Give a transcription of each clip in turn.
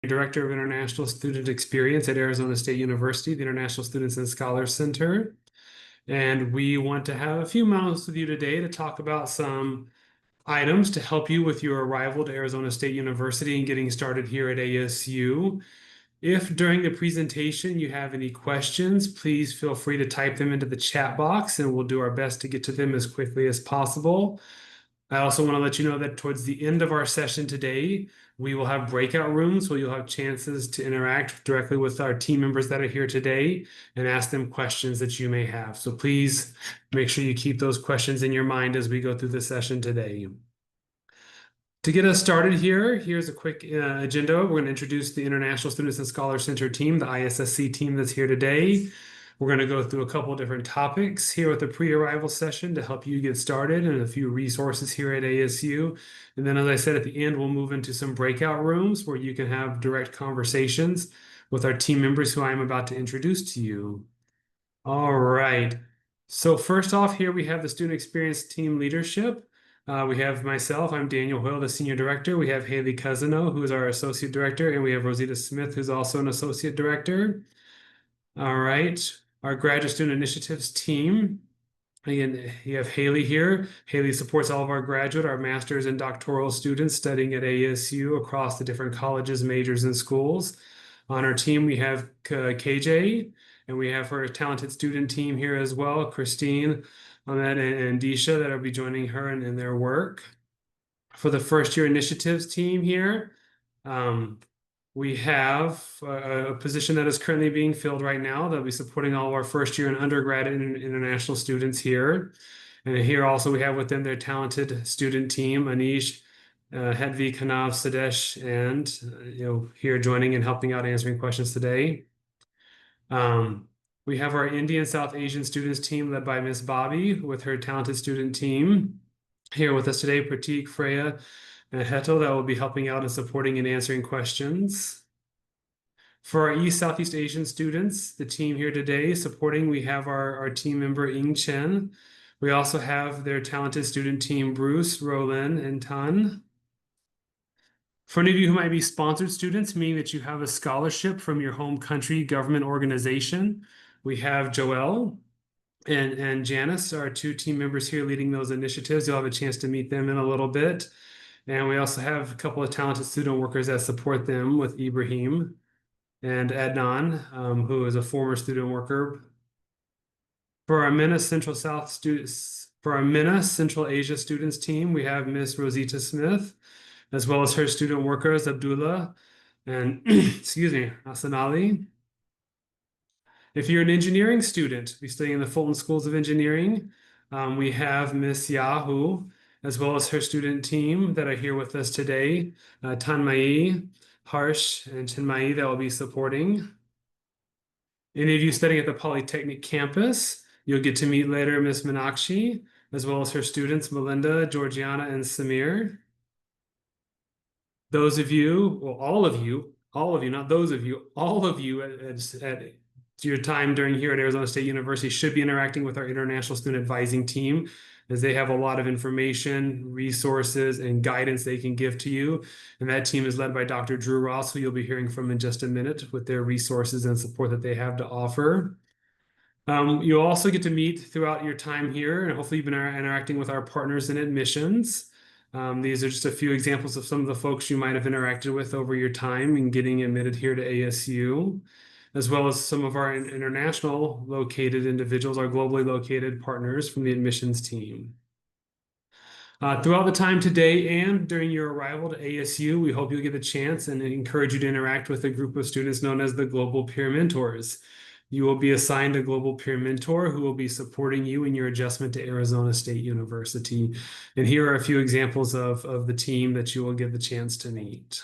Director of International Student Experience at Arizona State University, the International Students and Scholars Center. And we want to have a few moments with you today to talk about some items to help you with your arrival to Arizona State University and getting started here at ASU. If during the presentation you have any questions, please feel free to type them into the chat box and we'll do our best to get to them as quickly as possible. I also want to let you know that towards the end of our session today, we will have breakout rooms where you'll have chances to interact directly with our team members that are here today and ask them questions that you may have. So please make sure you keep those questions in your mind as we go through the session today. To get us started here, here's a quick agenda. We're going to introduce the International Students and Scholars Center team, the ISSC team that's here today. We're going to go through a couple of different topics here with the pre-arrival session to help you get started and a few resources here at ASU. And then, as I said, at the end, we'll move into some breakout rooms where you can have direct conversations with our team members who I'm about to introduce to you. All right. So first off, here we have the Student Experience Team Leadership. We have myself, I'm Daniel Hoyle, the Senior Director. We have Haley Cousino, who is our Associate Director, and we have Rosita Smith, who's also an Associate Director. All right. Our Graduate Student Initiatives team. Again, you have Haley here. Haley supports all of our graduate, our master's and doctoral students studying at ASU across the different colleges, majors, and schools. On our team, we have KJ, and we have her talented student team here as well, Christine, Ahmed, and Disha, that will be joining her in their work. For the first year initiatives team here, we have a position that is currently being filled right now that'll be supporting all of our first year and undergrad and international students here. And here also we have within their talented student team, Anish, Hedvi, Kanav, Sadesh, and here joining and helping out answering questions today. We have our Indian South Asian students team led by Miss Bobby with her talented student team. Here with us today, Pratik, Freya, and Heto that will be helping out and supporting and answering questions. For our East Southeast Asian students, the team here today supporting, we have our team member Ying Chen. We also have their talented student team, Bruce, Roland, and Tan. For any of you who might be sponsored students, meaning that you have a scholarship from your home country government organization, we have Joelle and Janice, our two team members here leading those initiatives. You'll have a chance to meet them in a little bit. And we also have a couple of talented student workers that support them with Ibrahim and Adnan, who is a former student worker. For our MENA Central South students, for our MENA Central Asia students team, we have Miss Rosita Smith, as well as her student workers, Abdullah and excuse me, Hassan Ali. If you're an engineering student, we study in the Fulton Schools of Engineering. We have Miss Yahoo, as well as her student team that are here with us today, Tanmai, Harsh, and Chinmai that will be supporting. Any of you studying at the Polytechnic campus, you'll get to meet later Miss Meenakshi, as well as her students, Melinda, Georgiana, and Samir. Those of you, well, all of you, not those of you, all of you at your time during here at Arizona State University should be interacting with our International Student Advising team, as they have a lot of information, resources, and guidance they can give to you. And that team is led by Dr. Drew Ross, who you'll be hearing from in just a minute with their resources and support that they have to offer. You'll also get to meet throughout your time here, and hopefully you've been interacting with our partners in admissions. These are just a few examples of some of the folks you might have interacted with over your time in getting admitted here to ASU, as well as some of our international located individuals, our globally located partners from the admissions team. Throughout the time today and during your arrival to ASU, we hope you'll get a chance and encourage you to interact with a group of students known as the Global Peer Mentors. You will be assigned a Global Peer Mentor who will be supporting you in your adjustment to Arizona State University. And here are a few examples of the team that you will get the chance to meet.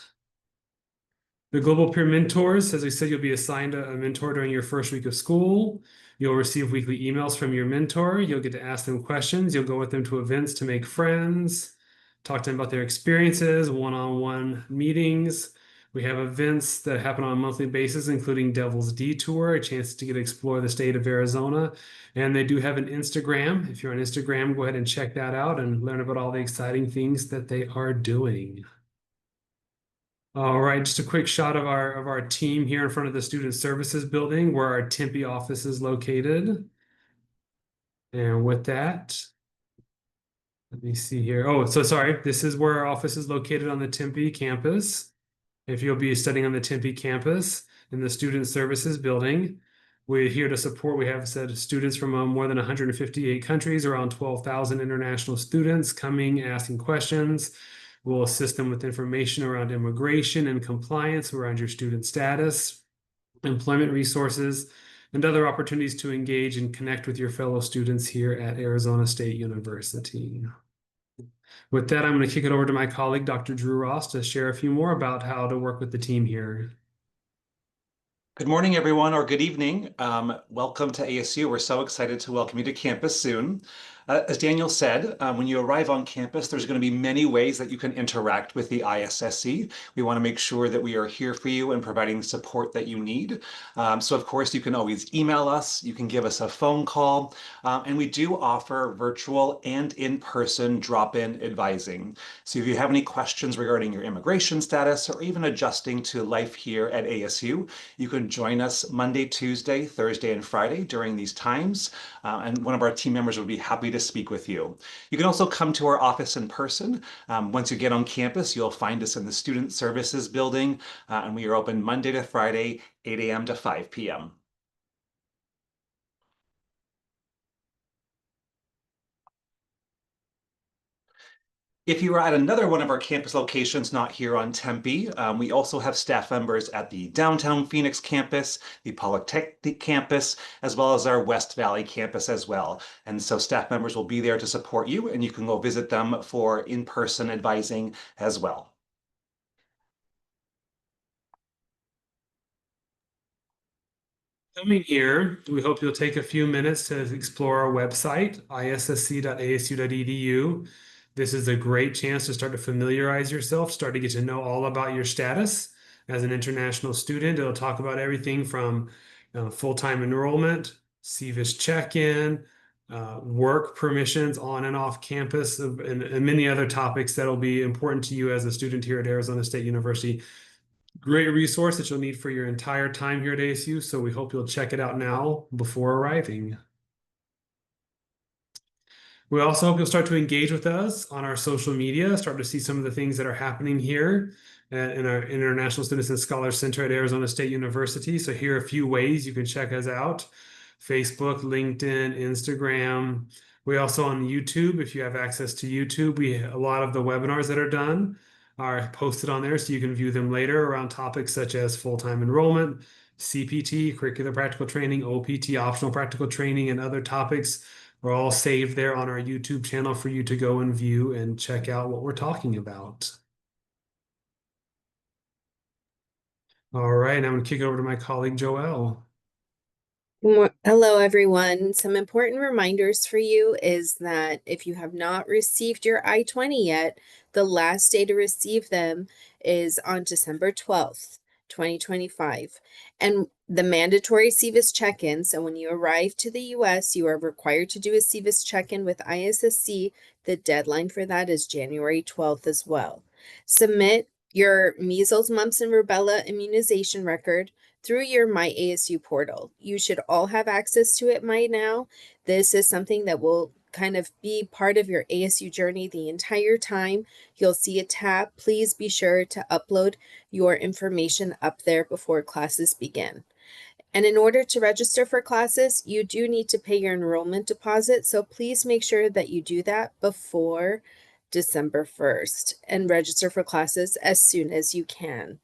The Global Peer Mentors, as I said, you'll be assigned a mentor during your first week of school. You'll receive weekly emails from your mentor. You'll get to ask them questions. You'll go with them to events to make friends, talk to them about their experiences, one-on-one meetings. We have events that happen on a monthly basis, including Devil's Detour, a chance to get to explore the state of Arizona. And they do have an Instagram. If you're on Instagram, go ahead and check that out and learn about all the exciting things that they are doing. All right, just a quick shot of our team here in front of the Student Services building where our Tempe office is located. And with that, let me see here. Oh, so sorry. This is where our office is located on the Tempe campus. If you'll be studying on the Tempe campus in the Student Services building, we're here to support. We have said students from more than 158 countries, around 12,000 international students coming, asking questions. We'll assist them with information around immigration and compliance around your student status, employment resources, and other opportunities to engage and connect with your fellow students here at Arizona State University. With that, I'm going to kick it over to my colleague, Dr. Drew Ross, to share a few more about how to work with the team here. Good morning, everyone, or good evening. Welcome to ASU. We're so excited to welcome you to campus soon. As Daniel said, when you arrive on campus, there's going to be many ways that you can interact with the ISSC. We want to make sure that we are here for you and providing the support that you need. So, of course, you can always email us. You can give us a phone call. And we do offer virtual and in-person drop-in advising. So if you have any questions regarding your immigration status or even adjusting to life here at ASU, you can join us Monday, Tuesday, Thursday, and Friday during these times, and one of our team members would be happy to speak with you. You can also come to our office in person. Once you get on campus, you'll find us in the Student Services building, and we are open Monday to Friday, 8 a.m. to 5 p.m. If you are at another one of our campus locations, not here on Tempe, we also have staff members at the downtown Phoenix campus, the Polytechnic campus, as well as our West Valley campus as well. And so staff members will be there to support you, and you can go visit them for in-person advising as well. Coming here, we hope you'll take a few minutes to explore our website, issc.asu.edu. This is a great chance to start to familiarize yourself, start to get to know all about your status as an international student. It'll talk about everything from full-time enrollment, SEVIS check-in, work permissions on and off campus, and many other topics that will be important to you as a student here at Arizona State University. Great resource that you'll need for your entire time here at ASU, so we hope you'll check it out now before arriving. We also hope you'll start to engage with us on our social media, start to see some of the things that are happening here in our International Students and Scholars Center at Arizona State University. So here are a few ways you can check us out: Facebook, LinkedIn, Instagram. We also on YouTube, if you have access to YouTube, a lot of the webinars that are done are posted on there so you can view them later around topics such as full-time enrollment, CPT, curricular practical training, OPT, optional practical training, and other topics are all saved there on our YouTube channel for you to go and view and check out what we're talking about. All right, I'm going to kick it over to my colleague, Joelle. Hello, everyone. Some important reminders for you is that if you have not received your I-20 yet, the last day to receive them is on December 12th, 2025. And the mandatory SEVIS check-in, so when you arrive to the US, you are required to do a SEVIS check-in with ISSC. The deadline for that is January 12th as well. Submit your measles, mumps, and rubella immunization record through your My ASU portal. You should all have access to it by now. This is something that will kind of be part of your ASU journey the entire time. You'll see a tab. Please be sure to upload your information up there before classes begin. And in order to register for classes, you do need to pay your enrollment deposit. So please make sure that you do that before December 1st and register for classes as soon as you can.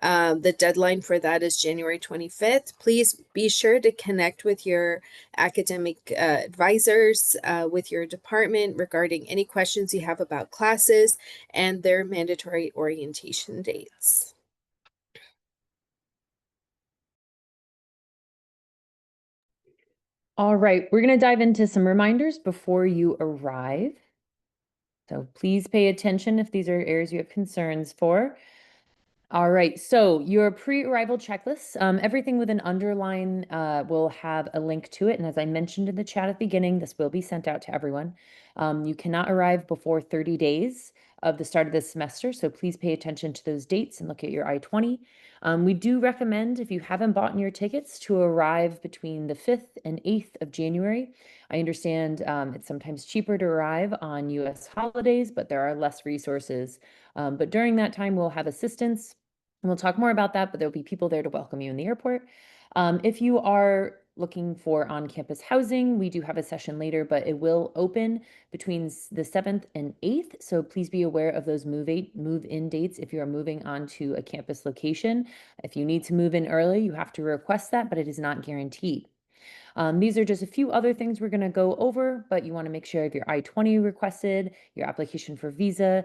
The deadline for that is January 25th. Please be sure to connect with your academic advisors, with your department regarding any questions you have about classes and their mandatory orientation dates. All right, we're going to dive into some reminders before you arrive. So please pay attention if these are areas you have concerns for. All right, so your pre-arrival checklist, everything with an underline will have a link to it. And as I mentioned in the chat at the beginning, this will be sent out to everyone. You cannot arrive before 30 days of the start of the semester. So please pay attention to those dates and look at your I-20. We do recommend, if you haven't bought your tickets, to arrive between the 5th and 8th of January. I understand it's sometimes cheaper to arrive on US holidays, but there are less resources. But during that time, we'll have assistance. And we'll talk more about that, but there'll be people there to welcome you in the airport. If you are looking for on-campus housing, we do have a session later, but it will open between the 7th and 8th. So please be aware of those move-in dates if you are moving on to a campus location. If you need to move in early, you have to request that, but it is not guaranteed. These are just a few other things we're going to go over, but you want to make sure if your I-20 requested, your application for visa,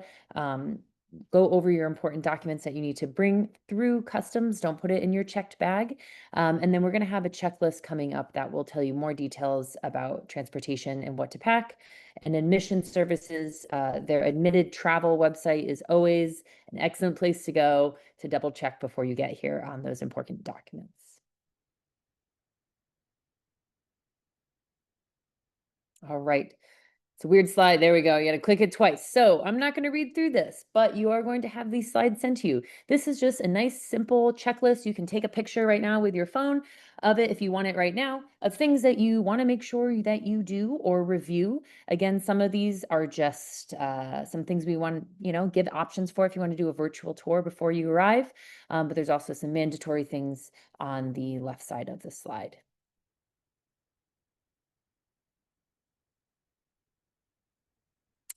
go over your important documents that you need to bring through customs. Don't put it in your checked bag. And then we're going to have a checklist coming up that will tell you more details about transportation and what to pack. And admission services, their admitted travel website is always an excellent place to go to double check before you get here on those important documents. All right. It's a weird slide. There we go. You got to click it twice. So I'm not going to read through this, but you are going to have these slides sent to you. This is just a nice, simple checklist. You can take a picture right now with your phone of it if you want it right now, of things that you want to make sure that you do or review. Again, some of these are just some things we want to, give options for if you want to do a virtual tour before you arrive. But there's also some mandatory things on the left side of the slide.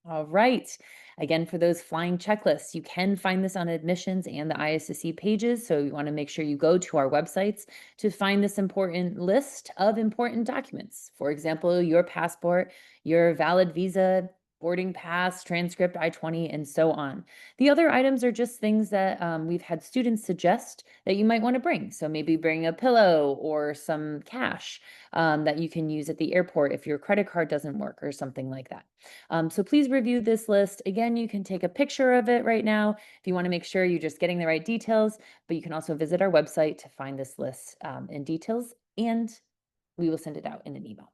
All right. Again, for those flying checklists, you can find this on admissions and the ISSC pages. So you want to make sure you go to our websites to find this important list of important documents. For example, your passport, your valid visa, boarding pass, transcript, I-20, and so on. The other items are just things that we've had students suggest that you might want to bring. So maybe bring a pillow or some cash that you can use at the airport if your credit card doesn't work or something like that. So please review this list. Again, you can take a picture of it right now if you want to make sure you're just getting the right details, but you can also visit our website to find this list in details, and we will send it out in an email.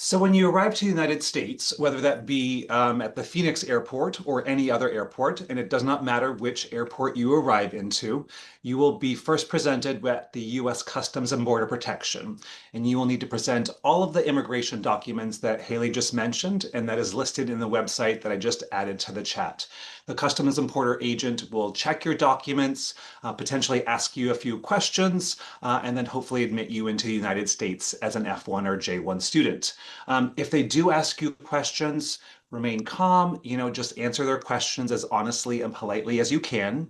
So when you arrive to the United States, whether that be at the Phoenix airport or any other airport, and it does not matter which airport you arrive into, you will be first presented with the U.S. Customs and Border Protection. And you will need to present all of the immigration documents that Haley just mentioned, and that is listed in the website that I just added to the chat. The Customs and Border agent will check your documents, potentially ask you a few questions, and then hopefully admit you into the United States as an F1 or J1 student. If they do ask you questions, remain calm, just answer their questions as honestly and politely as you can.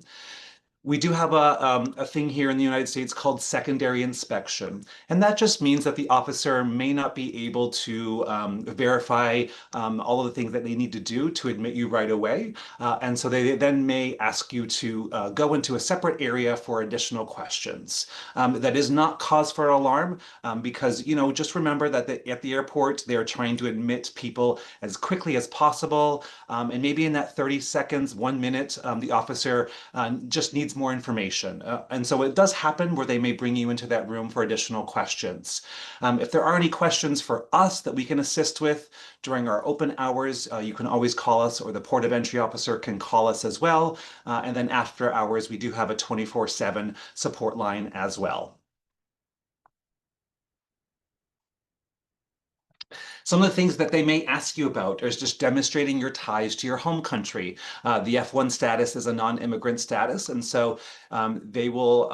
We do have a thing here in the United States called secondary inspection. And that just means that the officer may not be able to verify all of the things that they need to do to admit you right away. And so they then may ask you to go into a separate area for additional questions. That is not cause for alarm because, just remember that at the airport, they're trying to admit people as quickly as possible. And maybe in that 30 seconds, 1 minute, the officer just needs more information. And so it does happen where they may bring you into that room for additional questions. If there are any questions for us that we can assist with during our open hours, you can always call us, or the Port of Entry officer can call us as well. And then after hours, we do have a 24/7 support line as well. Some of the things that they may ask you about is just demonstrating your ties to your home country. The F1 status is a non-immigrant status, and so they will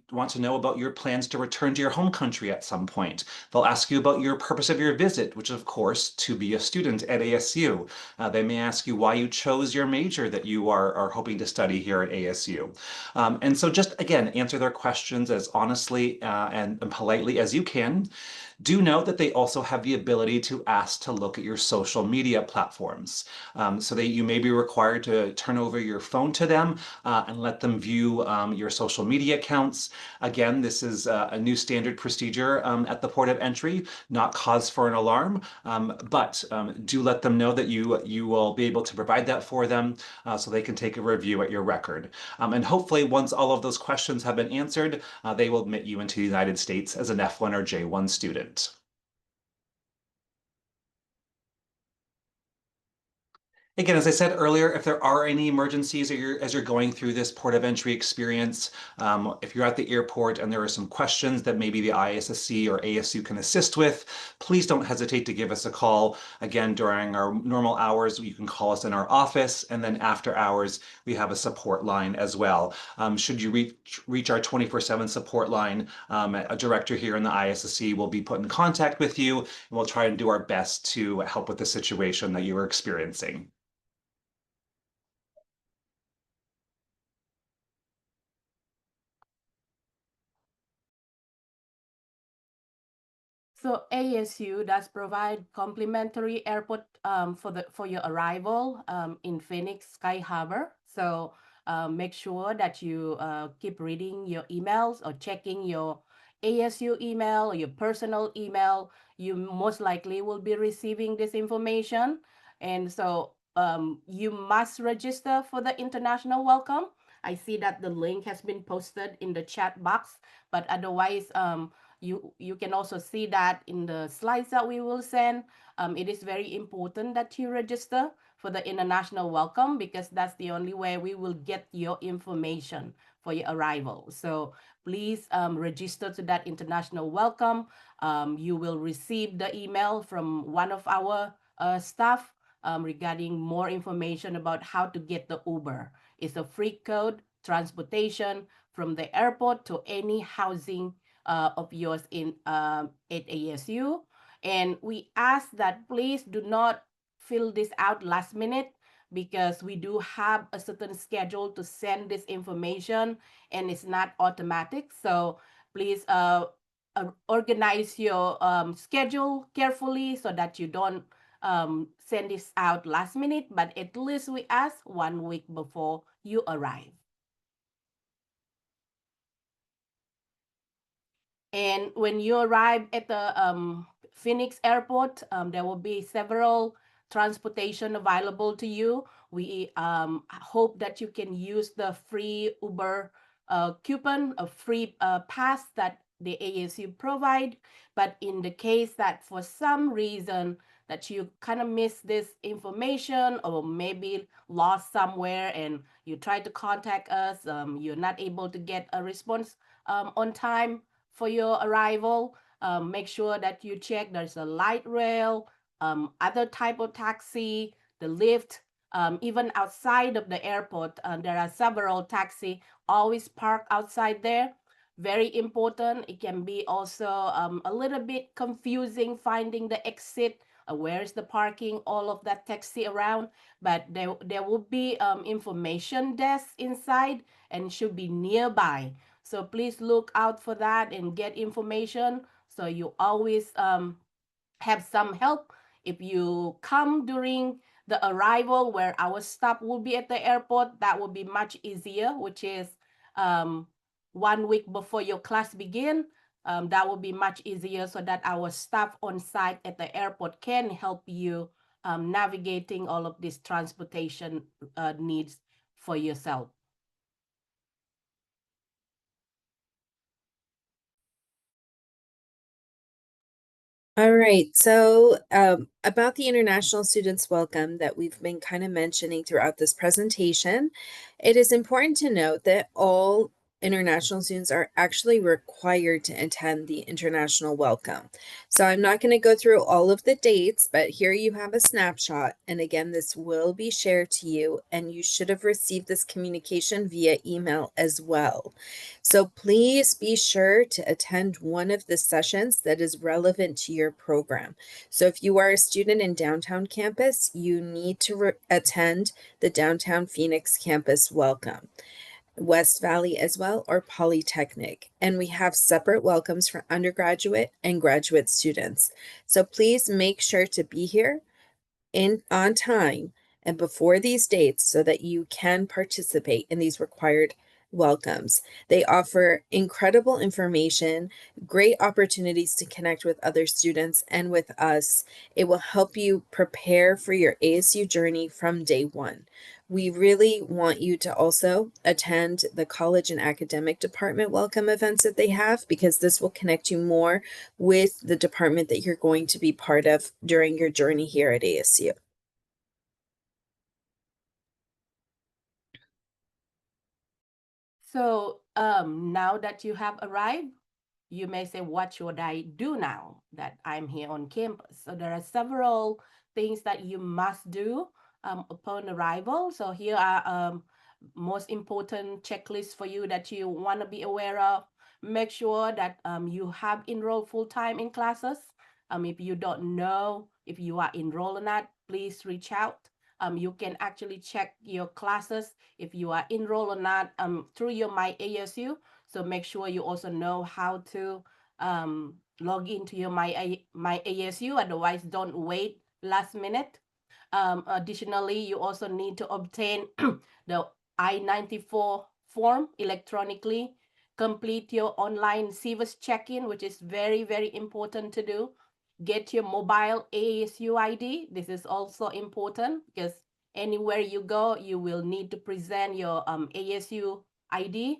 want to know about your plans to return to your home country at some point. They'll ask you about your purpose of your visit, which is, of course, to be a student at ASU. They may ask you why you chose your major that you are hoping to study here at ASU. And so just, again, answer their questions as honestly and politely as you can. Do note that they also have the ability to ask to look at your social media platforms. So that you may be required to turn over your phone to them and let them view your social media accounts. Again, this is a new standard procedure at the Port of Entry, not cause for an alarm, but do let them know that you will be able to provide that for them so they can take a review at your record. And hopefully once all of those questions have been answered, they will admit you into the United States as an F1 or J1 student. Again, as I said earlier, if there are any emergencies as you're going through this port of entry experience, if you're at the airport and there are some questions that maybe the ISSC or ASU can assist with, please don't hesitate to give us a call. Again, during our normal hours, you can call us in our office, and then after hours, we have a support line as well. Should you reach our 24/7 support line, a director here in the ISSC will be put in contact with you, and we'll try and do our best to help with the situation that you are experiencing. So ASU does provide complimentary airport for your arrival in Phoenix Sky Harbor. So make sure that you keep reading your emails or checking your ASU email or your personal email. You most likely will be receiving this information. And so you must register for the international welcome. I see that the link has been posted in the chat box, but otherwise, you can also see that in the slides that we will send. It is very important that you register for the international welcome, because that's the only way we will get your information for your arrival. So please register to that international welcome. You will receive the email from one of our staff regarding more information about how to get the Uber. It's a free code transportation from the airport to any housing of yours at ASU. And we ask that please do not fill this out last minute, because we do have a certain schedule to send this information and it's not automatic. So please organize your schedule carefully so that you don't send this out last minute, but at least we ask 1 week before you arrive. And when you arrive at the Phoenix airport, there will be several transportation available to you. We hope that you can use the free Uber coupon, a free pass that the ASU provide. But in the case that for some reason that you kind of miss this information, or maybe lost somewhere and you try to contact us, you're not able to get a response on time for your arrival, make sure that you check there's a light rail, other type of taxi, the lift, even outside of the airport. There are several taxi always park outside there. Very important. It can be also a little bit confusing finding the exit, where's the parking, all of that taxi around, but there will be information desk inside and should be nearby. So please look out for that and get information, so you always have some help. If you come during the arrival where our staff will be at the airport, that will be much easier, which is 1 week before your class begin. That will be much easier, so that our staff on site at the airport can help you navigating all of these transportation needs for yourself. All right, so about the International Students Welcome that we've been kind of mentioning throughout this presentation, it is important to note that all international students are actually required to attend the International Welcome. So I'm not going to go through all of the dates, but here you have a snapshot. And again, this will be shared to you, and you should have received this communication via email as well. So please be sure to attend one of the sessions that is relevant to your program. So if you are a student in downtown campus, you need to attend the downtown Phoenix campus welcome, West Valley as well, or Polytechnic. And we have separate welcomes for undergraduate and graduate students. So please make sure to be here on time and before these dates so that you can participate in these required welcomes. They offer incredible information, great opportunities to connect with other students and with us. It will help you prepare for your ASU journey from day one. We really want you to also attend the college and academic department welcome events that they have, because this will connect you more with the department that you're going to be part of during your journey here at ASU. So now that you have arrived, you may say, what should I do now that I'm here on campus? So there are several things that you must do upon arrival. So here are most important checklists for you that you want to be aware of. Make sure that you have enrolled full-time in classes. If you don't know if you are enrolled or not, please reach out. You can actually check your classes if you are enrolled or not through your My ASU. So make sure you also know how to log into your My ASU. Otherwise, don't wait last minute. Additionally, you also need to obtain the I-94 form electronically. Complete your online SEVIS check-in, which is very, very important to do. Get your mobile ASU ID. This is also important because anywhere you go, you will need to present your ASU ID.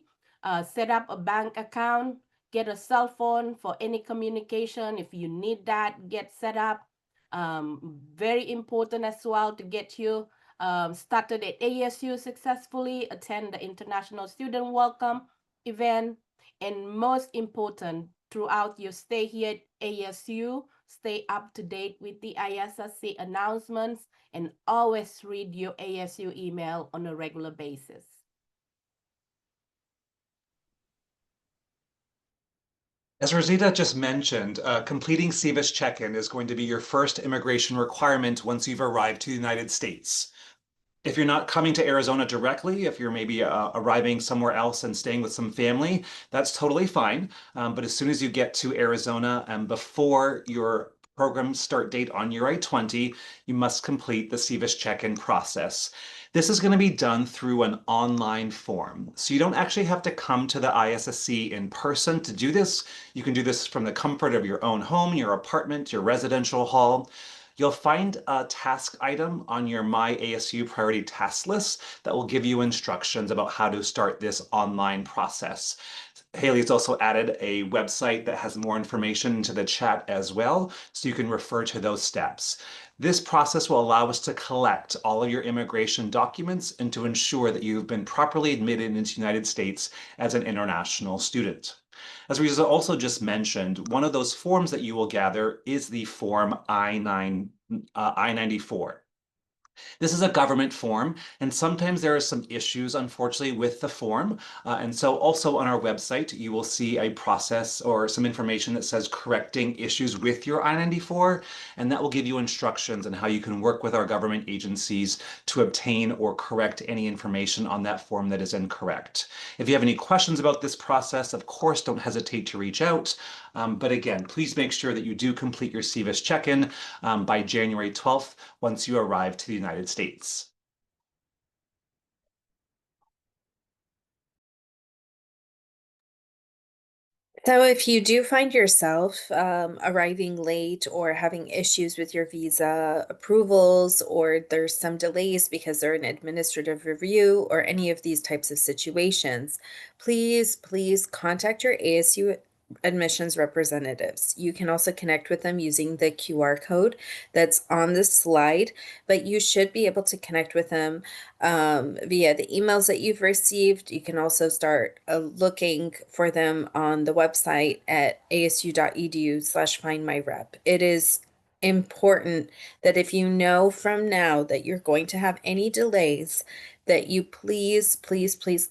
Set up a bank account. Get a cell phone for any communication. If you need that, get set up. Very important as well to get you started at ASU successfully, attend the International Student Welcome event, and most important, throughout your stay here at ASU, stay up to date with the ISSC announcements and always read your ASU email on a regular basis. As Rosita just mentioned, completing SEVIS check-in is going to be your first immigration requirement once you've arrived to the United States. If you're not coming to Arizona directly, if you're maybe arriving somewhere else and staying with some family, that's totally fine. But as soon as you get to Arizona and before your program start date on your I-20, you must complete the SEVIS check-in process. This is going to be done through an online form. So you don't actually have to come to the ISSC in person to do this. You can do this from the comfort of your own home, your apartment, your residential hall. You'll find a task item on your My ASU priority task list that will give you instructions about how to start this online process. Haley's also added a website that has more information into the chat as well, so you can refer to those steps. This process will allow us to collect all of your immigration documents and to ensure that you've been properly admitted into the United States as an international student. As Risa also just mentioned, one of those forms that you will gather is the form I-94. This is a government form, and sometimes there are some issues, unfortunately, with the form. And so also on our website, you will see a process or some information that says correcting issues with your I-94, and that will give you instructions on how you can work with our government agencies to obtain or correct any information on that form that is incorrect. If you have any questions about this process, of course, don't hesitate to reach out. But again, please make sure that you do complete your SEVIS check-in by January 12th once you arrive to the United States. So if you do find yourself arriving late or having issues with your visa approvals, or there's some delays because they're an administrative review or any of these types of situations, please contact your ASU admissions representatives. You can also connect with them using the QR code that's on the slide, but you should be able to connect with them via the emails that you've received. You can also start looking for them on the website at asu.edu/findmyrep. It is important that if you know from now that you're going to have any delays, that you please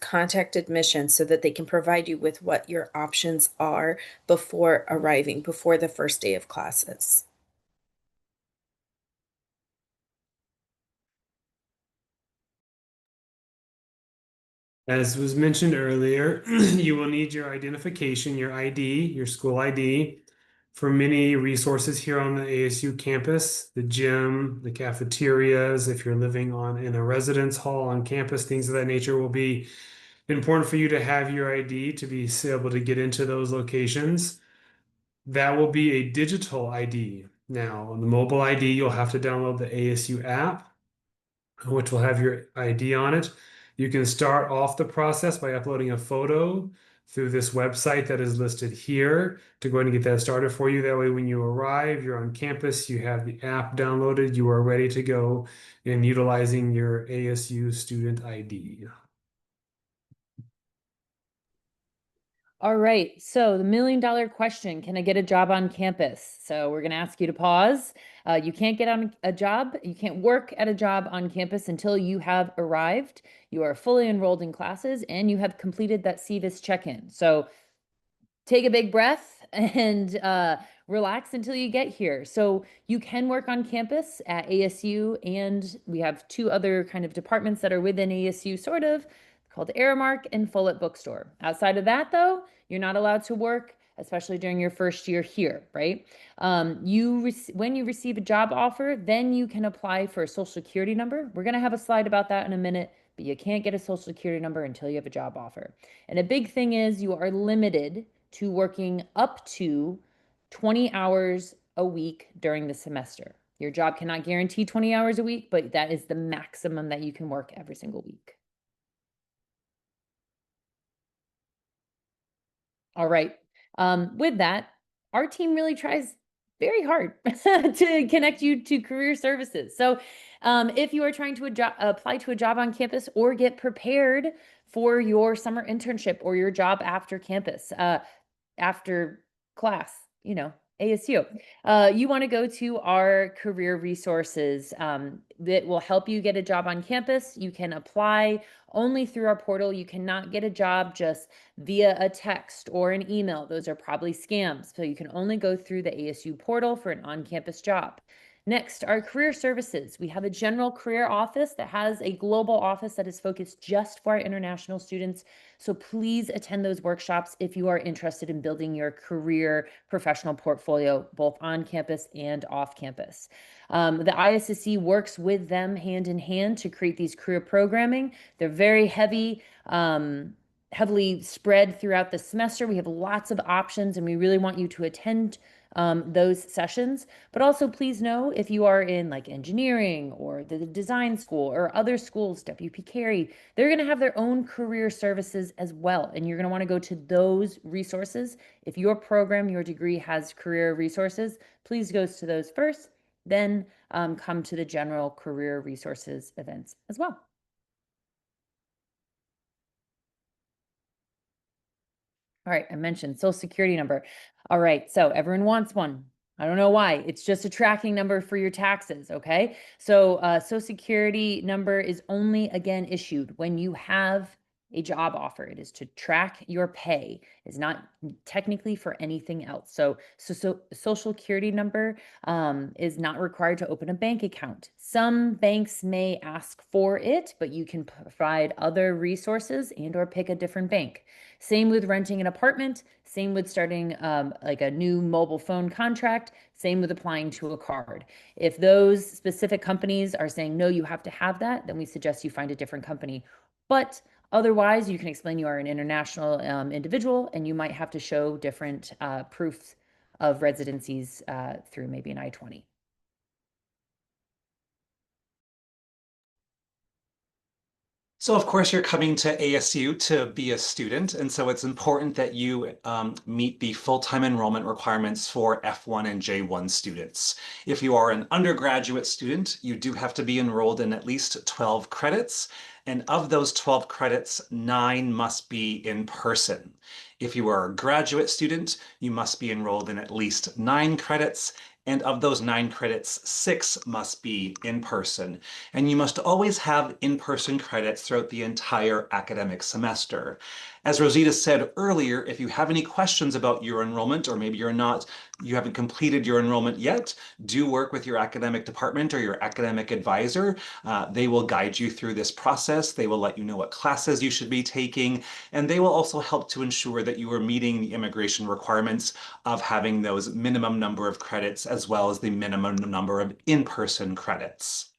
contact admissions so that they can provide you with what your options are before arriving, before the first day of classes. As was mentioned earlier, you will need your identification, your ID, your school ID. For many resources here on the ASU campus, the gym, the cafeterias, if you're living in a residence hall on campus, things of that nature will be important for you to have your ID to be able to get into those locations. That will be a digital ID. Now, on the mobile ID, you'll have to download the ASU app, which will have your ID on it. You can start off the process by uploading a photo through this website that is listed here to go ahead and get that started for you. That way, when you arrive, you're on campus, you have the app downloaded, you are ready to go in utilizing your ASU student ID. All right, so the $1,000,000 question, can I get a job on campus? So we're gonna ask you to pause. You can't get on a job, you can't work at a job on campus until you have arrived, you are fully enrolled in classes, and you have completed that SEVIS check-in. So take a big breath and relax until you get here. So you can work on campus at ASU, and we have 2 other kind of departments that are within ASU, sort of, called Aramark and Follett Bookstore. Outside of that, though, you're not allowed to work, especially during your first year here, right? When you receive a job offer, then you can apply for a social security number. We're gonna have a slide about that in a minute, but you can't get a social security number until you have a job offer. And a big thing is you are limited to working up to 20 hours a week during the semester. Your job cannot guarantee 20 hours a week, but that is the maximum that you can work every single week. All right. With that, our team really tries very hard to connect you to career services. So if you are trying to apply to a job on campus or get prepared for your summer internship or your job after campus, after class, you know, ASU. You want to go to our career resources that will help you get a job on campus. You can apply only through our portal. You cannot get a job just via a text or an email. Those are probably scams. So you can only go through the ASU portal for an on-campus job. Next, our career services. We have a general career office that has a global office that is focused just for our international students. So please attend those workshops if you are interested in building your career professional portfolio, both on campus and off campus. The ISSC works with them hand in hand to create these career programming. They're very heavily spread throughout the semester. We have lots of options, and we really want you to attend those sessions. But also please know, if you are in like engineering or the design school or other schools, WP Carey, they're going to have their own career services as well. And you're going to want to go to those resources. If your program, your degree has career resources, please go to those first, then come to the general career resources events as well. All right, I mentioned social security number. All right, so everyone wants one. I don't know why. It's just a tracking number for your taxes, okay? So social security number is only, again, issued when you have a job offer. It is to track your pay. It's not technically for anything else. So social security number is not required to open a bank account. Some banks may ask for it, but you can provide other resources and or pick a different bank. Same with renting an apartment, same with starting like a new mobile phone contract, same with applying to a card. If those specific companies are saying, no, you have to have that, then we suggest you find a different company. But otherwise, you can explain you are an international individual, and you might have to show different proofs of residencies through maybe an I-20. So of course you're coming to ASU to be a student, and so it's important that you meet the full-time enrollment requirements for F1 and J1 students. If you are an undergraduate student, you do have to be enrolled in at least 12 credits, and of those 12 credits, 9 must be in person. If you are a graduate student, you must be enrolled in at least 9 credits, and of those 9 credits, 6 must be in person. And you must always have in-person credits throughout the entire academic semester. As Rosita said earlier, if you have any questions about your enrollment, or maybe you haven't completed your enrollment yet, do work with your academic department or your academic advisor. They will guide you through this process. They will let you know what classes you should be taking, and they will also help to ensure that you are meeting the immigration requirements of having those minimum number of credits as well as the minimum number of in-person credits.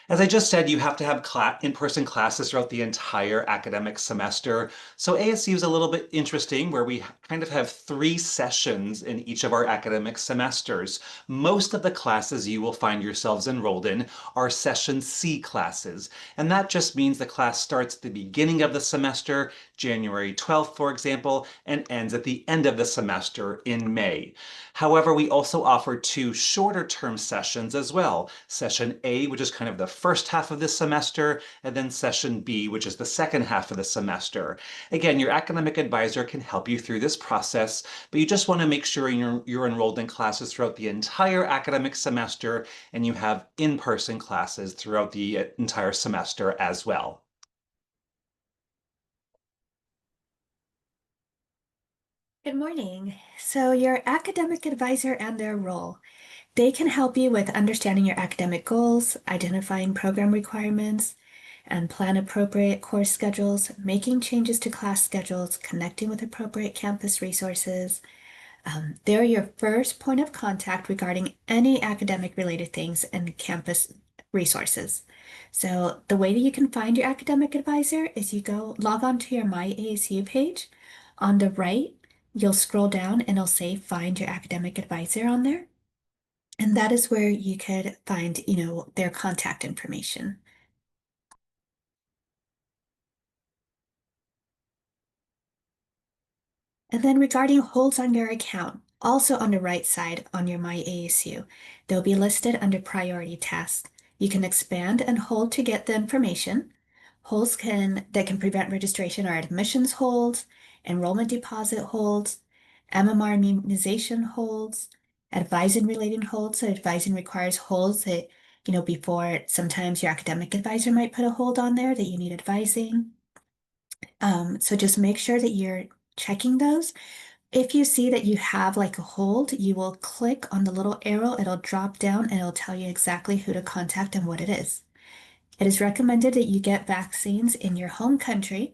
As I just said, you have to have in-person classes throughout the entire academic semester. So ASU is a little bit interesting, where we kind of have 3 sessions in each of our academic semesters. Most of the classes you will find yourselves enrolled in are Session C classes. And that just means the class starts at the beginning of the semester, January 12th, for example, and ends at the end of the semester in May. However, we also offer 2 shorter term sessions as well. Session A, which is kind of the first half of the semester, and then session B, which is the second half of the semester. Again, your academic advisor can help you through this process, but you just want to make sure you're enrolled in classes throughout the entire academic semester and you have in-person classes throughout the entire semester as well. Good morning. So your academic advisor and their role. They can help you with understanding your academic goals, identifying program requirements, and plan appropriate course schedules, making changes to class schedules, connecting with appropriate campus resources. They're your first point of contact regarding any academic related things and campus resources. So the way that you can find your academic advisor is you log on to your My ASU page. On the right, you'll scroll down and it'll say find your academic advisor on there. And that is where you could find, their contact information. And then regarding holds on your account, also on the right side on your My ASU, they'll be listed under priority tasks. You can expand and hold to get the information. Holds that can prevent registration or admissions holds, enrollment deposit holds, MMR immunization holds, advising related holds. So advising requires holds that, before sometimes your academic advisor might put a hold on there that you need advising. So just make sure that you're checking those. If you see that you have like a hold, you will click on the little arrow, it'll drop down and it'll tell you exactly who to contact and what it is. It is recommended that you get vaccines in your home country.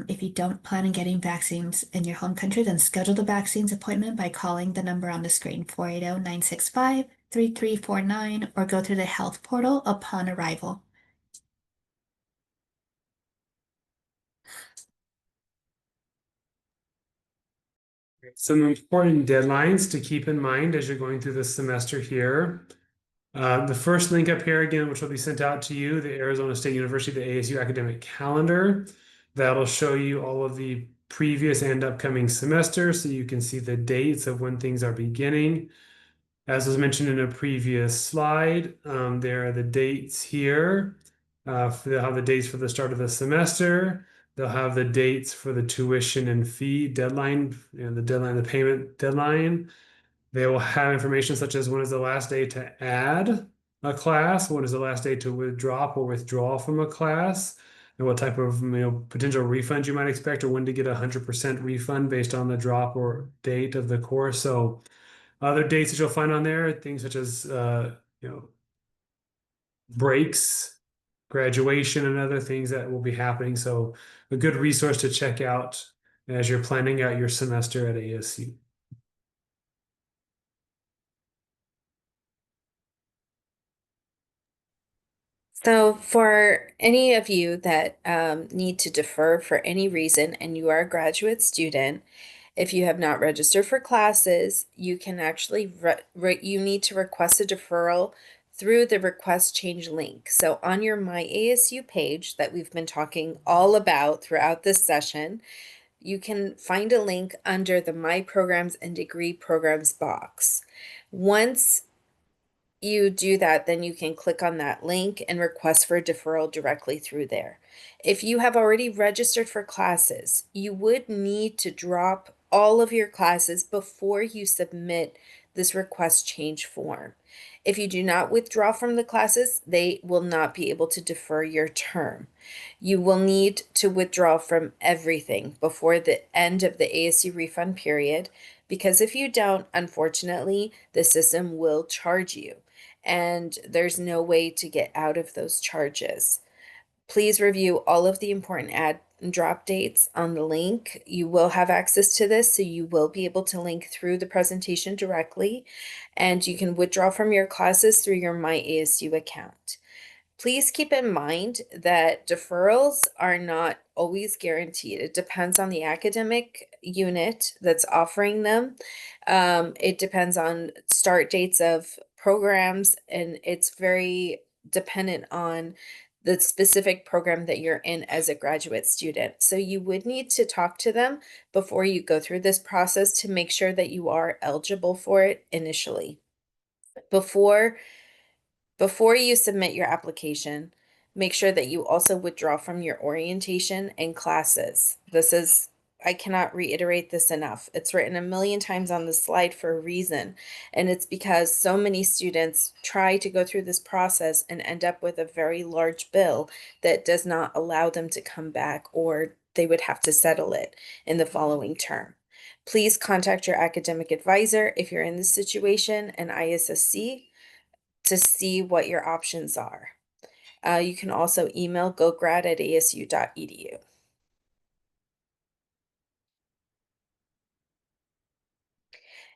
If you don't plan on getting vaccines in your home country, then schedule the vaccines appointment by calling the number on the screen, 480-965-3349, or go to the health portal upon arrival. Some important deadlines to keep in mind as you're going through this semester here. The first link up here again, which will be sent out to you, the Arizona State University, the ASU academic calendar. That'll show you all of the previous and upcoming semesters so you can see the dates of when things are beginning. As was mentioned in a previous slide, there are the dates here. They'll have the dates for the start of the semester. They'll have the dates for the tuition and fee deadline, the payment deadline. They will have information such as when is the last day to add a class, when is the last day to withdraw from a class, and what type of potential refund you might expect, or when to get 100% refund based on the drop or date of the course. So other dates that you'll find on there, things such as breaks, graduation, and other things that will be happening. So a good resource to check out as you're planning out your semester at ASU. So for any of you that need to defer for any reason and you are a graduate student, if you have not registered for classes, you can actually, you need to request a deferral through the request change link. So on your My ASU page that we've been talking all about throughout this session, you can find a link under the My Programs and Degree Programs box. Once you do that, then you can click on that link and request for a deferral directly through there. If you have already registered for classes, you would need to drop all of your classes before you submit this request change form. If you do not withdraw from the classes, they will not be able to defer your term. You will need to withdraw from everything before the end of the ASU refund period, because if you don't, unfortunately, the system will charge you, and there's no way to get out of those charges. Please review all of the important add and drop dates on the link. You will have access to this, so you will be able to link through the presentation directly, and you can withdraw from your classes through your My ASU account. Please keep in mind that deferrals are not always guaranteed. It depends on the academic unit that's offering them. It depends on start dates of programs, and it's very dependent on the specific program that you're in as a graduate student. So you would need to talk to them before you go through this process to make sure that you are eligible for it initially. Before Before you submit your application, make sure that you also withdraw from your orientation and classes. I cannot reiterate this enough. It's written a million times on the slide for a reason, and it's because so many students try to go through this process and end up with a very large bill that does not allow them to come back, or they would have to settle it in the following term. Please contact your academic advisor if you're in this situation and ISSC to see what your options are. You can also email gograd@asu.edu.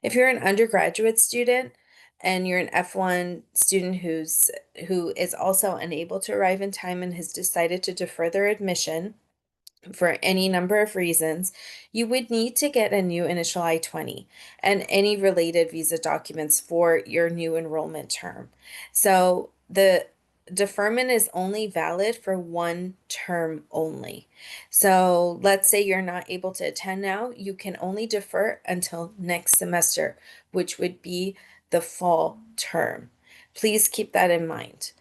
If you're an undergraduate student and you're an F1 student who is also unable to arrive in time and has decided to defer their admission for any number of reasons, you would need to get a new initial I-20 and any related visa documents for your new enrollment term. So the deferment is only valid for one term only. So let's say you're not able to attend now, you can only defer until next semester, which would be the fall term. Please keep that in mind.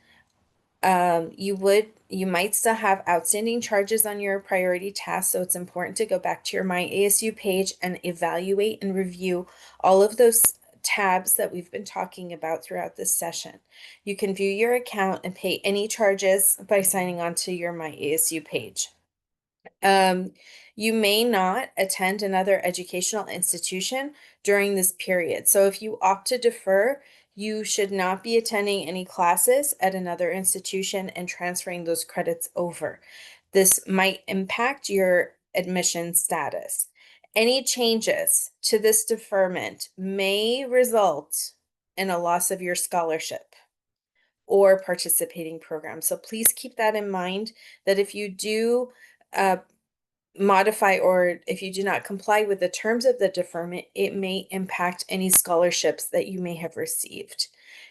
You might still have outstanding charges on your priority tasks, so it's important to go back to your My ASU page and evaluate and review all of those tabs that we've been talking about throughout this session. You can view your account and pay any charges by signing on to your My ASU page. You may not attend another educational institution during this period. So if you opt to defer, you should not be attending any classes at another institution and transferring those credits over. This might impact your admission status. Any changes to this deferment may result in a loss of your scholarship or participating program. So please keep that in mind, that if you do modify or if you do not comply with the terms of the deferment, it may impact any scholarships that you may have received.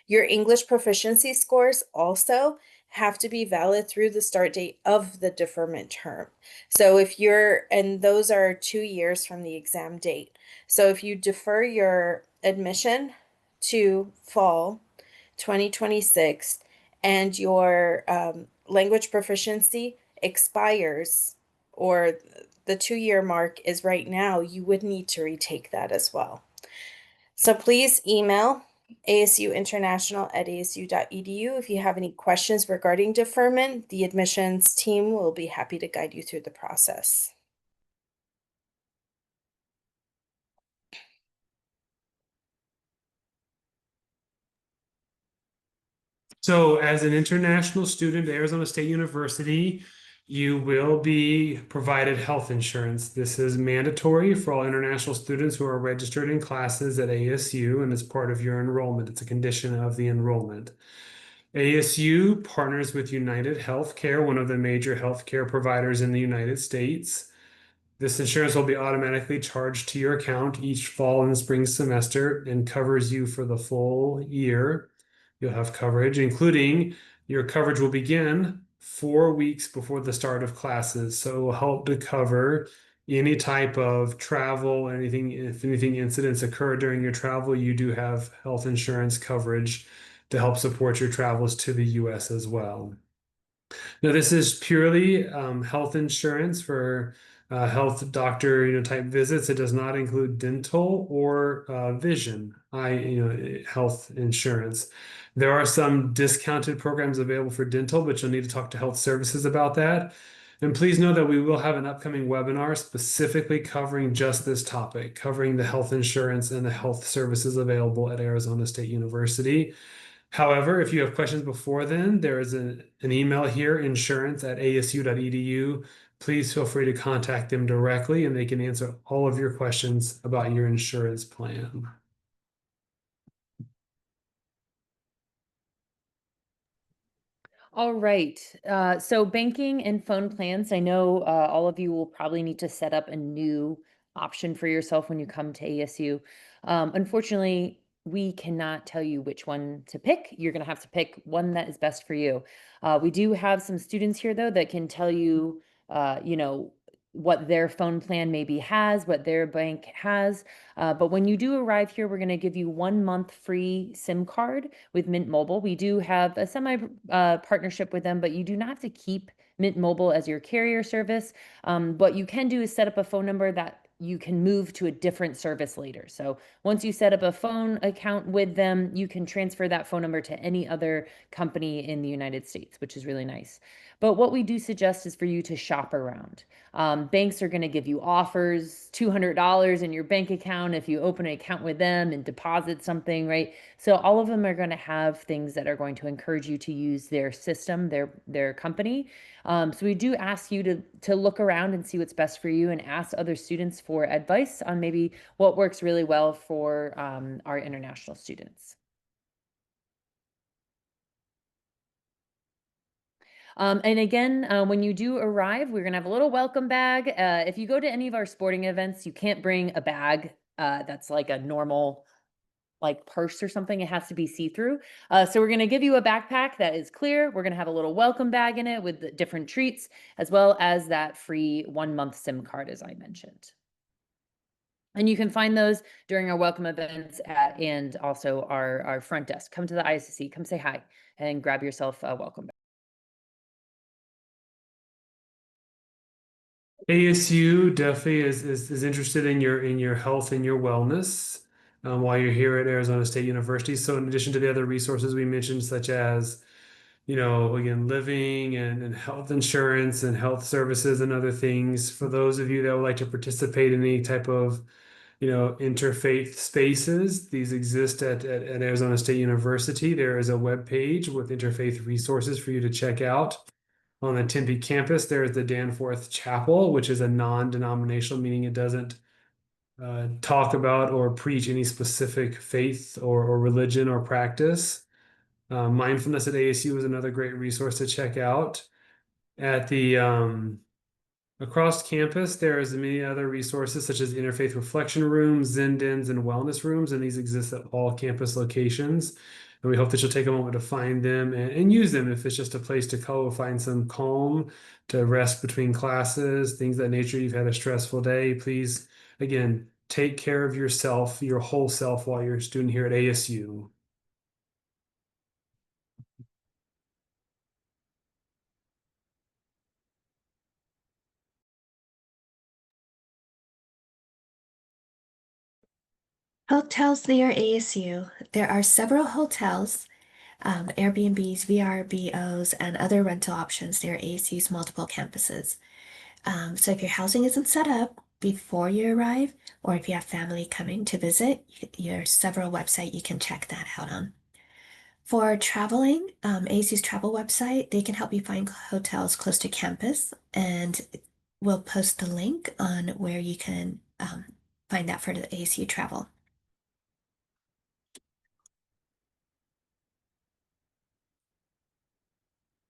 Your English proficiency scores also have to be valid through the start date of the deferment term. So and those are 2 years from the exam date. So if you defer your admission to fall 2026 and your language proficiency expires, or the 2-year mark is right now, you would need to retake that as well. So please email asuinternational@asu.edu if you have any questions regarding deferment. The admissions team will be happy to guide you through the process. So as an international student at Arizona State University, you will be provided health insurance. This is mandatory for all international students who are registered in classes at ASU, and it's part of your enrollment. It's a condition of the enrollment. ASU partners with United Healthcare, one of the major healthcare providers in the United States. This insurance will be automatically charged to your account each fall and spring semester and covers you for the full year. You'll have coverage, including your coverage will begin 4 weeks before the start of classes. So it will help to cover any type of travel, if anything incidents occur during your travel, you do have health insurance coverage to help support your travels to the US as well. Now, this is purely health insurance for health doctor type visits. It does not include dental or vision health insurance. There are some discounted programs available for dental, but you'll need to talk to health services about that. And please know that we will have an upcoming webinar specifically covering just this topic, covering the health insurance and the health services available at Arizona State University. However, if you have questions before then, there is an email here, insurance@asu.edu. Please feel free to contact them directly and they can answer all of your questions about your insurance plan. All right. So banking and phone plans. I know all of you will probably need to set up a new option for yourself when you come to ASU. Unfortunately, we cannot tell you which one to pick. You're going to have to pick one that is best for you. We do have some students here, though, that can tell you, what their phone plan maybe has, what their bank has. But when you do arrive here, we're going to give you 1 month free SIM card with Mint Mobile. We do have a semi partnership with them, but you do not have to keep Mint Mobile as your carrier service. What you can do is set up a phone number that you can move to a different service later. So once you set up a phone account with them, you can transfer that phone number to any other company in the United States, which is really nice. But what we do suggest is for you to shop around. Banks are going to give you offers, $200 in your bank account if you open an account with them and deposit something, right? So all of them are going to have things that are going to encourage you to use their system, their company. So we do ask you to look around and see what's best for you, and ask other students for advice on maybe what works really well for our international students. And again, when you do arrive, we're going to have a little welcome bag. If you go to any of our sporting events, you can't bring a bag that's like a normal like purse or something. It has to be see-through. So we're going to give you a backpack that is clear. We're going to have a little welcome bag in it with the different treats, as well as that free 1 month SIM card, as I mentioned. And you can find those during our welcome events and also our front desk. Come to the ISSC, come say hi, and grab yourself a welcome bag. ASU definitely is interested in your health and your wellness while you're here at Arizona State University. So in addition to the other resources we mentioned, such as, again, living and health insurance and health services and other things, for those of you that would like to participate in any type of, interfaith spaces, these exist at Arizona State University. There is a web page with interfaith resources for you to check out. On the Tempe campus, there is the Danforth Chapel, which is a non-denominational, meaning it doesn't talk about or preach any specific faith or religion or practice. Mindfulness at ASU is another great resource to check out. At the across campus, there is many other resources such as interfaith reflection rooms, Zen dens, and wellness rooms, and these exist at all campus locations. And we hope that you'll take a moment to find them and use them if it's just a place to go find some calm, to rest between classes, things of that nature. You've had a stressful day. Please, again, take care of yourself, your whole self, while you're a student here at ASU. Hotels near ASU. There are several hotels, Airbnbs, VRBOs, and other rental options near ASU's multiple campuses. So if your housing isn't set up before you arrive, or if you have family coming to visit, there's several websites you can check that out on. For traveling, ASU's travel website, they can help you find hotels close to campus, and we'll post the link on where you can find that for the ASU travel.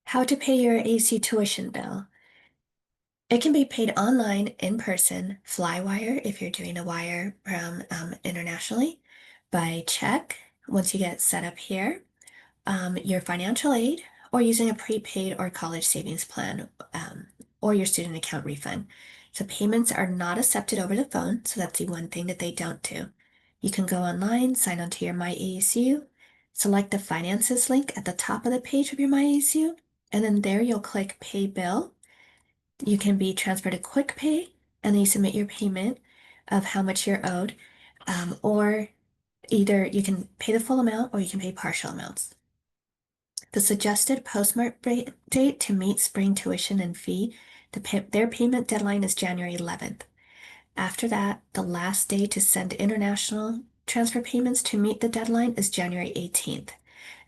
How to pay your ASU tuition bill. It can be paid online, in person, Flywire if you're doing a wire from internationally, by check once you get set up here, your financial aid, or using a prepaid or college savings plan, or your student account refund. So payments are not accepted over the phone, so that's the one thing that they don't do. You can go online, sign on to your My ASU, select the finances link at the top of the page of your My ASU, and then there you'll click Pay Bill. You can be transferred to Quick Pay, and then you submit your payment of how much you're owed, or either you can pay the full amount or you can pay partial amounts. The suggested postmark date to meet spring tuition and fee, their payment deadline is January 11th. After that, the last day to send international transfer payments to meet the deadline is January 18th.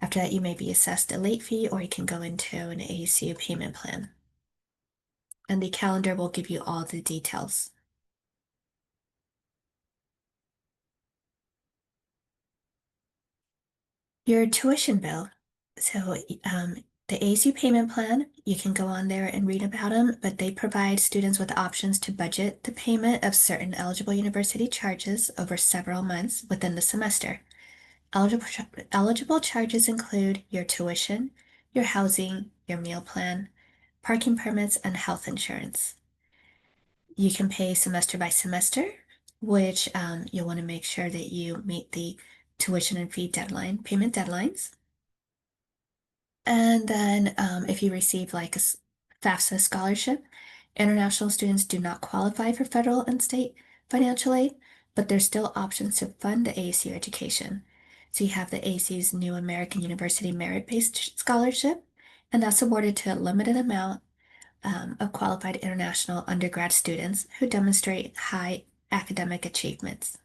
After that, you may be assessed a late fee, or you can go into an ASU payment plan. And the calendar will give you all the details. Your tuition bill. So the ASU payment plan, you can go on there and read about them, but they provide students with options to budget the payment of certain eligible university charges over several months within the semester. Eligible charges include your tuition, your housing, your meal plan, parking permits, and health insurance. You can pay semester by semester, which you'll want to make sure that you meet the tuition and fee payment deadlines. And then if you receive like a FAFSA scholarship, international students do not qualify for federal and state financial aid, but there's still options to fund ASU education. So you have the ASU's New American University Merit-Based Scholarship, and that's awarded to a limited amount of qualified international undergrad students who demonstrate high academic achievements.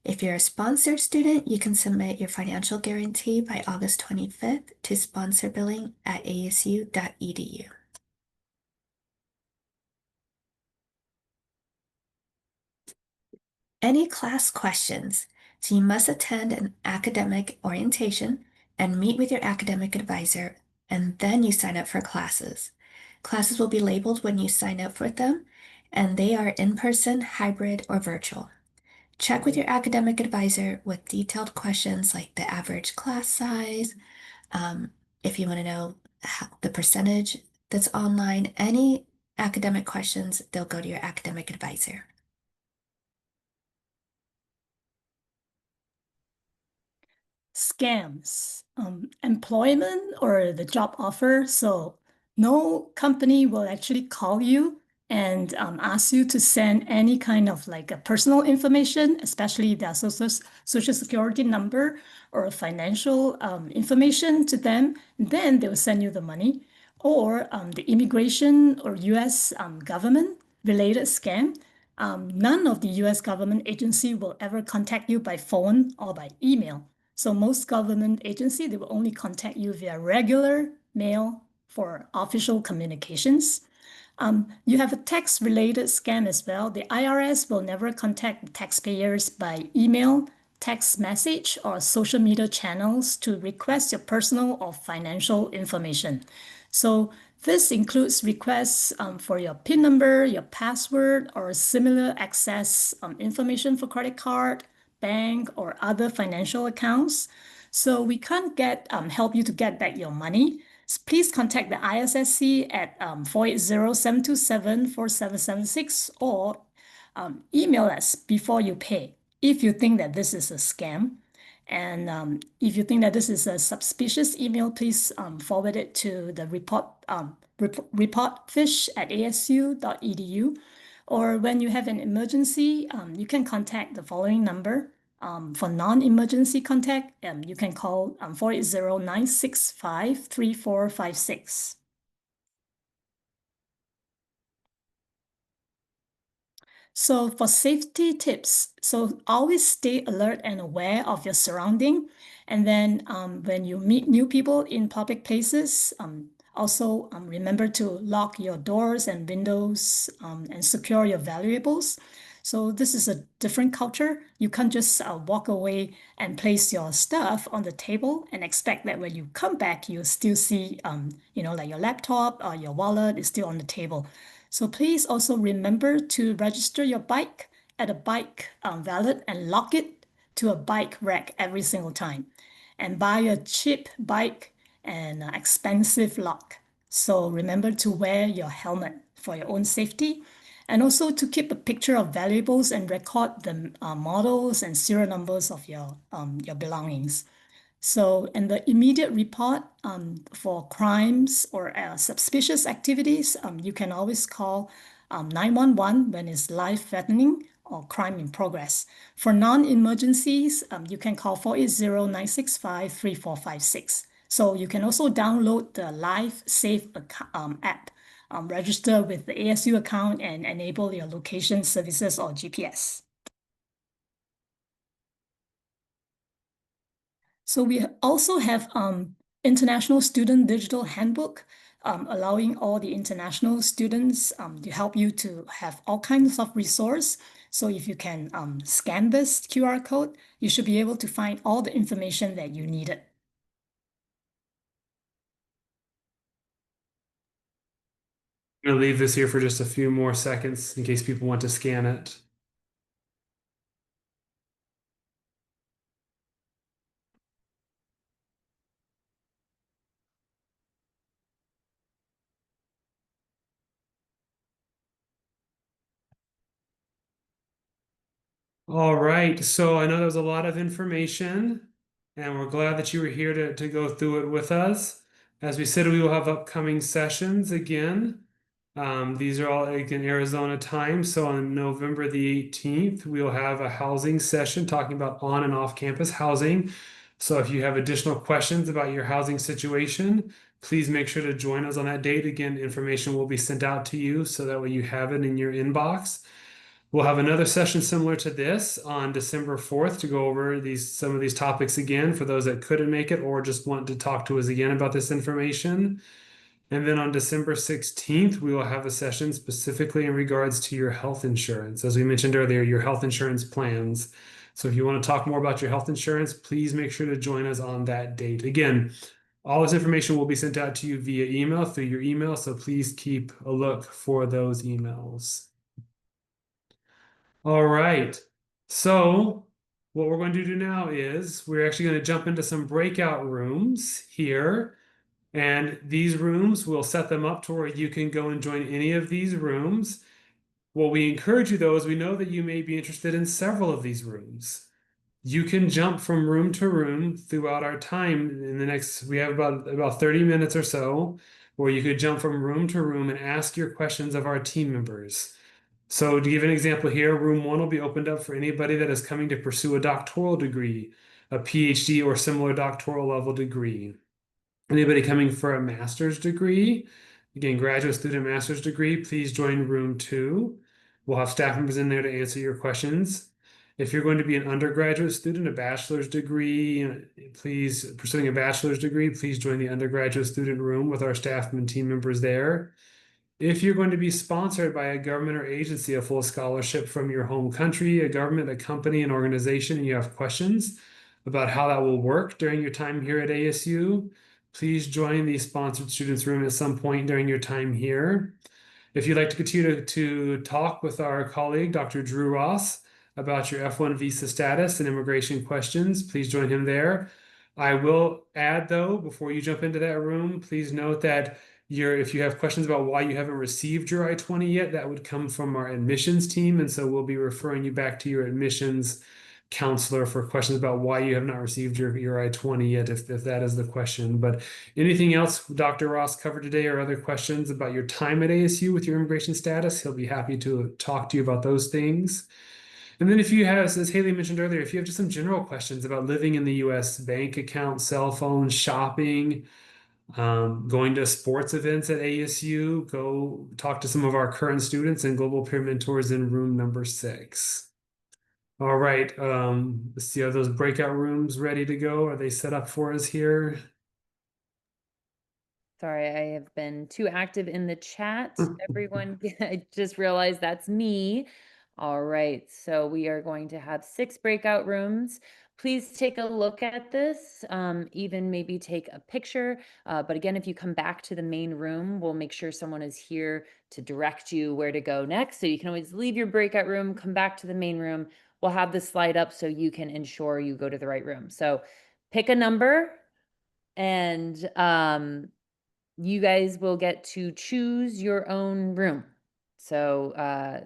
If you're a sponsored student, you can submit your financial guarantee by August 25th to sponsorbilling@asu.edu. Any class questions? So you must attend an academic orientation and meet with your academic advisor, and then you sign up for classes. Classes will be labeled when you sign up for them, and they are in-person, hybrid, or virtual. Check with your academic advisor with detailed questions like the average class size, if you want to know the percentage that's online, any academic questions, they'll go to your academic advisor. Scams, employment or the job offer. So no company will actually call you and ask you to send any kind of like a personal information, especially their social security number or financial information to them. Then they will send you the money. Or the immigration or US government related scam. None of the US government agency will ever contact you by phone or by email. So most government agency, they will only contact you via regular mail for official communications. You have a tax-related scam as well. The IRS will never contact taxpayers by email, text message, or social media channels to request your personal or financial information. So this includes requests for your PIN number, your password, or similar access information for credit card, bank, or other financial accounts. So we can't help you to get back your money. Please contact the ISSC at 480-727-4776 or email us before you pay if you think that this is a scam. And if you think that this is a suspicious email, please forward it to the reportfish@asu.edu. Or when you have an emergency, you can contact the following number. For non-emergency contact, you can call 480-965-3456. So for safety tips, so always stay alert and aware of your surrounding. And then when you meet new people in public places, also remember to lock your doors and windows and secure your valuables. So this is a different culture. You can't just walk away and place your stuff on the table and expect that when you come back, you'll still see, like your laptop or your wallet is still on the table. So please also remember to register your bike at a bike valet and lock it to a bike rack every single time. And buy a cheap bike and expensive lock. So remember to wear your helmet for your own safety. And also to keep a picture of valuables and record the models and serial numbers of your belongings. So in the immediate report for crimes or suspicious activities, you can always call 911 when it's life-threatening or crime in progress. For non-emergencies, you can call 480-965-3456. So you can also download the Life Safe app, register with the ASU account and enable your location services or GPS. So we also have International Student Digital Handbook, allowing all the international students to help you to have all kinds of resource. So if you can scan this QR code, you should be able to find all the information that you needed. I'm going to leave this here for just a few more seconds in case people want to scan it. All right, so I know there was a lot of information, and we're glad that you were here to go through it with us. As we said, we will have upcoming sessions again. These are all in Arizona time. So on November the 18th, we'll have a housing session talking about on and off campus housing. So if you have additional questions about your housing situation, please make sure to join us on that date. Again, information will be sent out to you so that way you have it in your inbox. We'll have another session similar to this on December 4th to go over some of these topics again for those that couldn't make it or just want to talk to us again about this information. And then on December 16th, we will have a session specifically in regards to your health insurance. As we mentioned earlier, your health insurance plans. So if you want to talk more about your health insurance, please make sure to join us on that date. Again, all this information will be sent out to you via email through your email. So please keep a look for those emails. All right. So what we're going to do now is we're actually going to jump into some breakout rooms here. And these rooms, we'll set them up to where you can go and join any of these rooms. What we encourage you though is we know that you may be interested in several of these rooms. You can jump from room to room throughout our time in the next, we have about 30 minutes or so, where you could jump from room to room and ask your questions of our team members. So to give an example here, room 1 will be opened up for anybody that is coming to pursue a doctoral degree, a PhD or similar doctoral level degree. Anybody coming for a master's degree, again, graduate student master's degree, please join room 2. We'll have staff members in there to answer your questions. If you're going to be an undergraduate student, a bachelor's degree, please, pursuing a bachelor's degree, please join the undergraduate student room with our staff and team members there. If you're going to be sponsored by a government or agency, a full scholarship from your home country, a government, a company, an organization, and you have questions about how that will work during your time here at ASU, please join the sponsored students room at some point during your time here. If you'd like to continue to talk with our colleague, Dr. Drew Ross, about your F1 visa status and immigration questions, please join him there. I will add though, before you jump into that room, please note that if you have questions about why you haven't received your I-20 yet, that would come from our admissions team. And so we'll be referring you back to your admissions counselor for questions about why you have not received your I-20 yet, if that is the question. But anything else Dr. Ross covered today or other questions about your time at ASU with your immigration status, he'll be happy to talk to you about those things. And then if you have, as Haley mentioned earlier, if you have just some general questions about living in the US, bank account, cell phone, shopping, going to sports events at ASU, go talk to some of our current students and global peer mentors in room number 6. All right, let's see, are those breakout rooms ready to go? Are they set up for us here? Sorry, I have been too active in the chat. Everyone, I just realized that's me. All right, so we are going to have 6 breakout rooms. Please take a look at this, even maybe take a picture. But again, if you come back to the main room, we'll make sure someone is here to direct you where to go next. So you can always leave your breakout room, come back to the main room. We'll have the slide up so you can ensure you go to the right room. So pick a number and you guys will get to choose your own room. So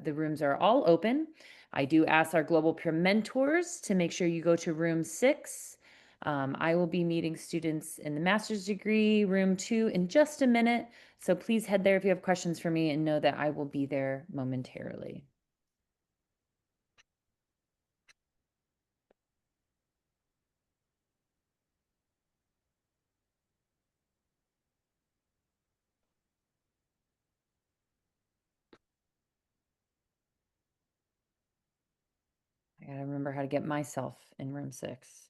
the rooms are all open. I do ask our global peer mentors to make sure you go to room 6. I will be meeting students in the master's degree, room 2, in just a minute. So please head there if you have questions for me and know that I will be there momentarily. I gotta remember how to get myself in room 6.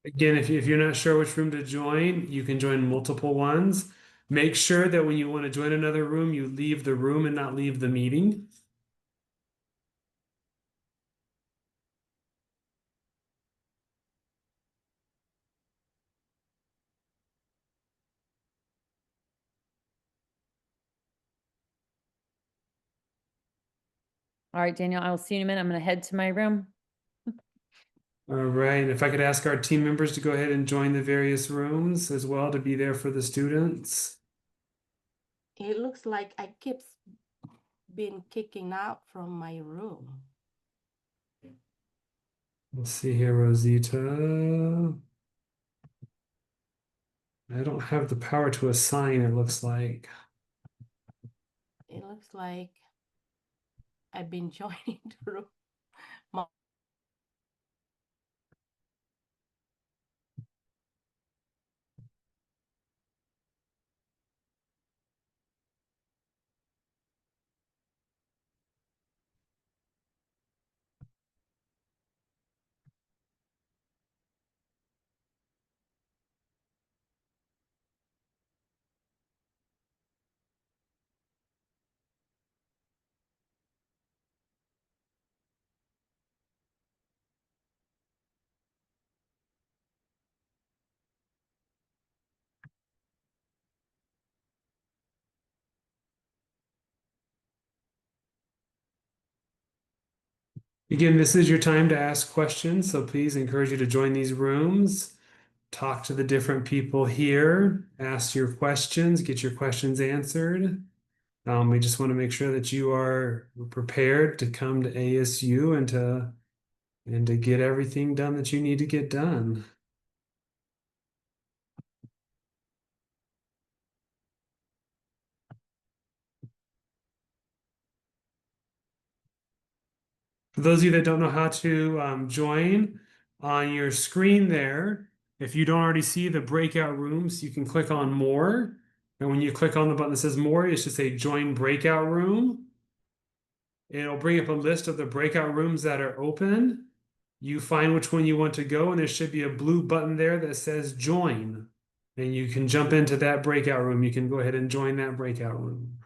Again, if you're not sure which room to join, you can join multiple ones. Make sure that when you want to join another room, you leave the room and not leave the meeting. All right, Daniel, I will see you in a minute. I'm going to head to my room. All right, if I could ask our team members to go ahead and join the various rooms as well to be there for the students. It looks like I keep been kicking out from my room. Let's see here, Rosita. I don't have the power to assign, it looks like. It looks like I've been joining the room. Again, this is your time to ask questions, so please encourage you to join these rooms, talk to the different people here, ask your questions, get your questions answered. We just want to make sure that you are prepared to come to ASU and to get everything done that you need to get done. For those of you that don't know how to join, on your screen there, if you don't already see the breakout rooms, you can click on more. And when you click on the button that says more, it should say join breakout room. It'll bring up a list of the breakout rooms that are open. You find which one you want to go, and there should be a blue button there that says join. And you can jump into that breakout room. You can go ahead and join that breakout room.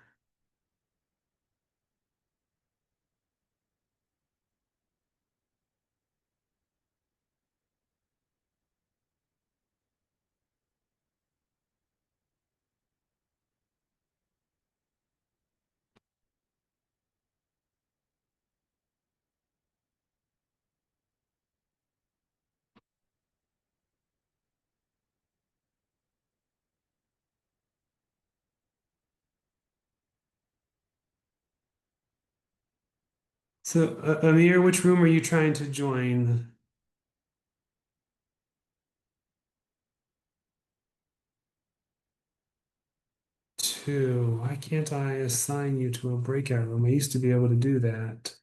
So, Amir, which room are you trying to join? Two. Why can't I assign you to a breakout room? I used to be able to do that.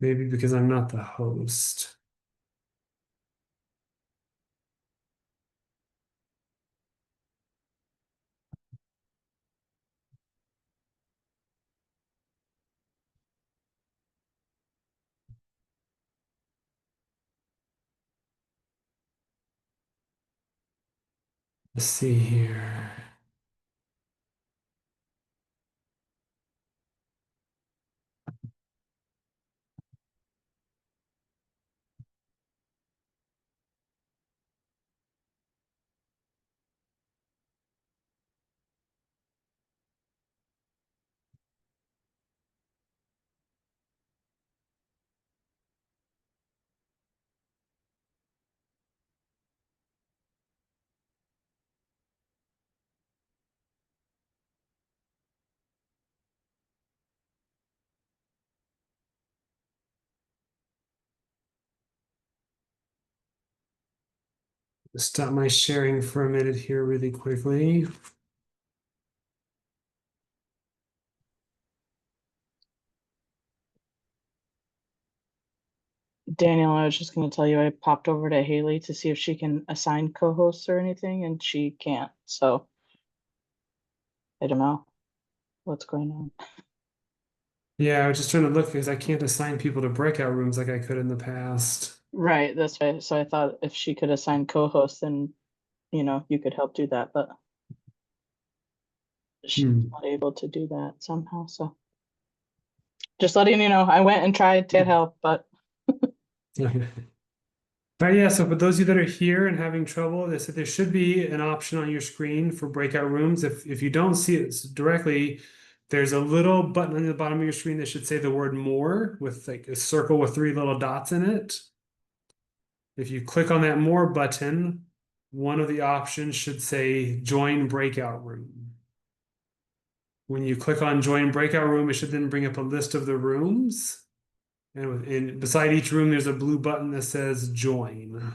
Maybe because I'm not the host. Let's see here. Stop my sharing for a minute here really quickly. Daniel, I was just going to tell you I popped over to Haley to see if she can assign co-hosts or anything, and she can't. So I don't know what's going on. Yeah, I was just trying to look because I can't assign people to breakout rooms like I could in the past. Right, that's right. So I thought if she could assign co-hosts, then you could help do that, but she's not able to do that somehow. So just letting you know, I went and tried to help, but Yeah, so for those of you that are here and having trouble, they said there should be an option on your screen for breakout rooms. If you don't see it directly, there's a little button on the bottom of your screen that should say the word more with like a circle with 3 little dots in it. If you click on that more button, one of the options should say join breakout room. When you click on join breakout room, it should then bring up a list of the rooms. And beside each room, there's a blue button that says join.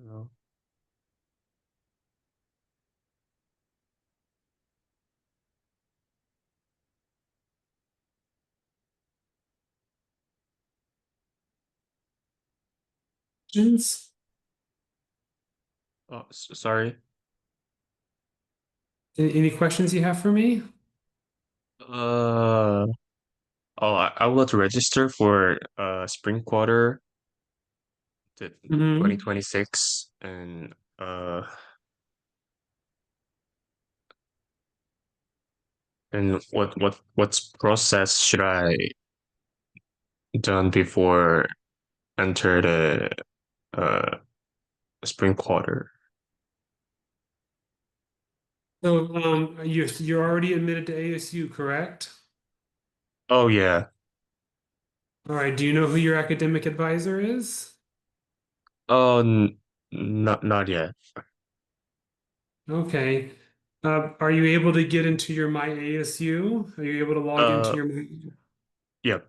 No. Questions? Oh, sorry. Any questions you have for me? Uh, I would like to register for spring quarter the Mm-hmm. 2026 and what process should I done before enter the uh spring quarter? So you're already admitted to ASU, correct? Oh yeah. All right. Do you know who your academic advisor is? Oh, not yet. Okay. Are you able to get into your My ASU? Are you able to log into Uh, your yep.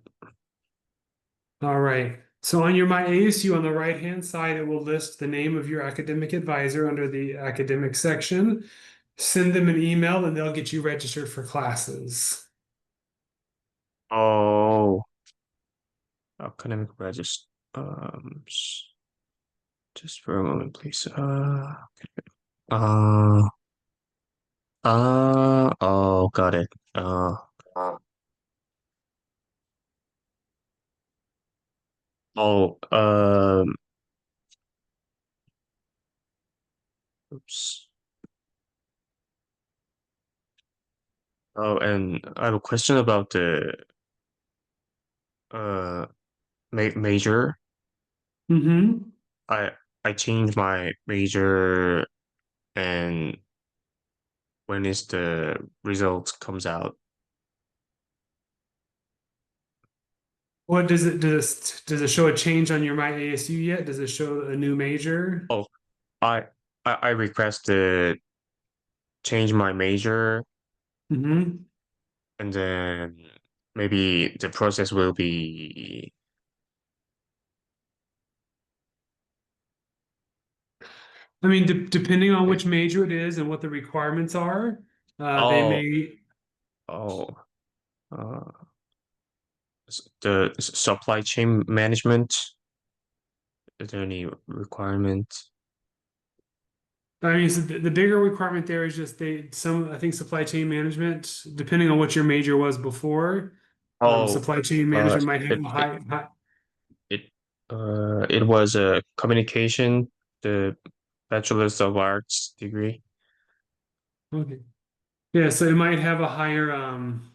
All right. So on your My ASU on the right-hand side, it will list the name of your academic advisor under the academic section. Send them an email and they'll get you registered for classes. Oh, academic register. Just for a moment, please. Uh, oh, got it. Oh, oops. Oh, and I have a question about the uh major. Mm-hmm. I I changed my major, and when is the results comes out? What does it show a change on your My ASU yet? Does it show a new major? Oh, I I request to change my major, Mm-hmm. and then maybe the process will be. I mean, depending on which major it is and what the requirements are, They may. Oh, uh, the supply chain management. Is there any requirement? I mean, so the bigger requirement there is just I think supply chain management, depending on what your major was before, Oh, supply chain uh, management might have it a it high. it it was a communication, the Bachelor's of Arts degree. Okay. Yeah, so it might have a higher um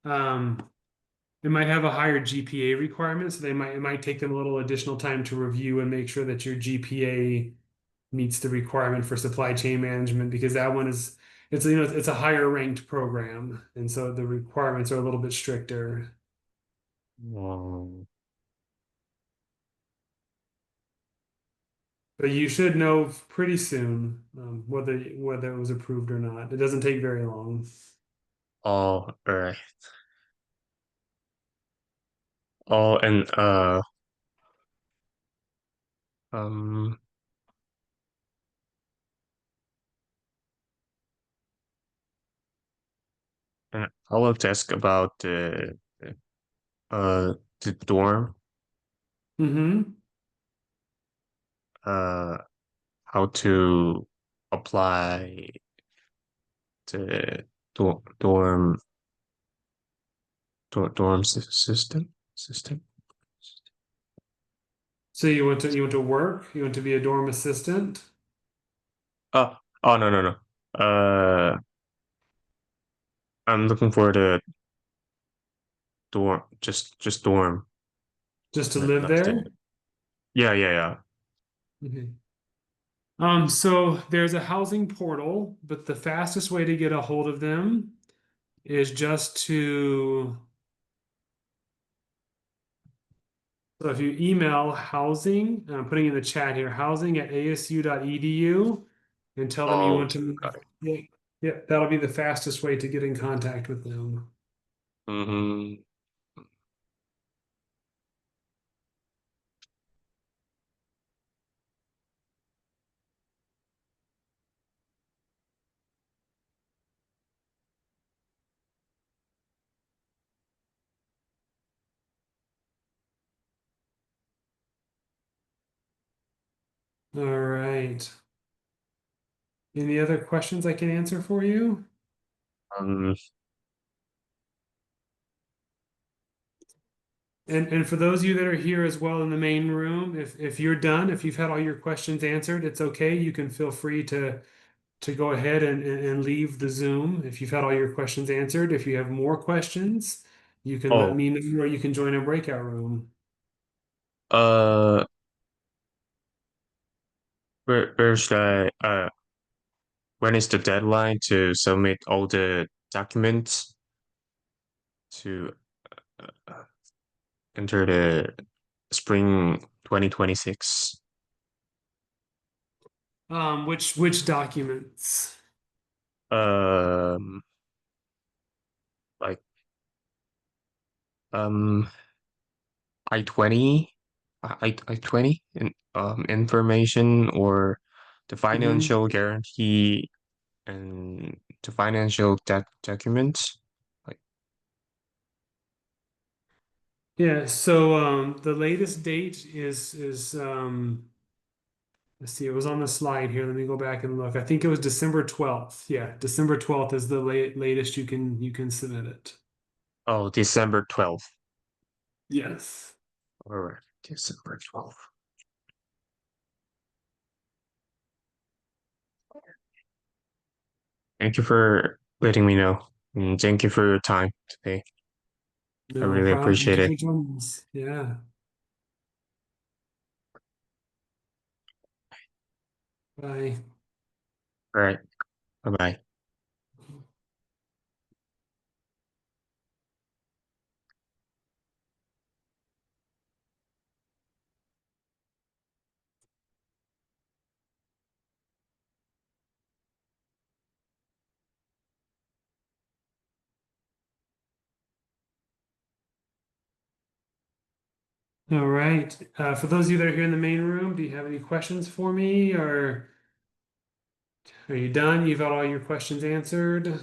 it might have a higher GPA requirement, so it might take them a little additional time to review and make sure that your GPA meets the requirement for supply chain management, because that one is it's a higher ranked program, and so the requirements are a little bit stricter. Um, But you should know pretty soon whether it was approved or not. It doesn't take very long. all right. Oh, and um, and I want to ask about uh the dorm. Mm-hmm. Uh, how to apply the dorm system. So you want to work? You want to be a dorm assistant? Oh, no, no, no. I'm looking for the dorm, just dorm, Just to live not the. there? Yeah, yeah, yeah. Okay. So there's a housing portal, but the fastest way to get a hold of them is just to, so if you email housing, and I'm putting in the chat here, housing@asu.edu, and tell them you Oh, want to, got it. yeah, yeah, that'll be the fastest way to get in contact with them. Mm-hmm. All right. Any other questions I can answer for you? Um, And for those of you that are here as well in the main room, if you're done, if you've had all your questions answered, it's okay. You can feel free to go ahead and leave the Zoom if you've had all your questions answered. If you have more questions, you can let oh, me know, or you can join a breakout room. uh, where should when is the deadline to submit all the documents to uh, enter the spring 2026? Which documents? Um, like um I-20, I-20 in information, or the Mhm. financial guarantee and the financial documents. Like, Yeah, so the latest date is let's see, it was on the slide here. Let me go back and look. I think it was December 12th. Yeah, December 12th is the latest you can submit it. oh, December 12th. Yes. All right, December 12th. Thank you for letting me know. And thank you for your time today. I No really problem. Thank appreciate you it. for joining us. Yeah. Bye. All right. Bye-bye. All right. For those of you that are here in the main room, do you have any questions for me, or Are you done? You've got all your questions answered?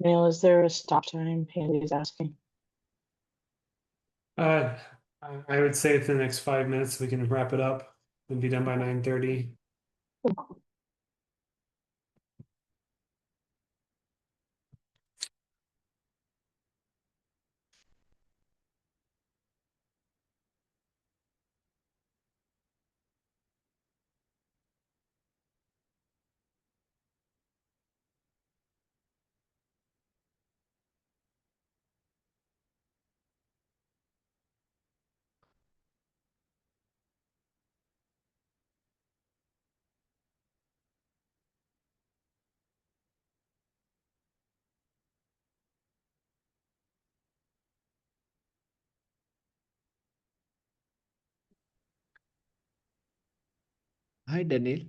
Daniel, is there a stop time? Haley's asking. I would say for the next 5 minutes we can wrap it up and be done by 9:30. Hi, Daniel.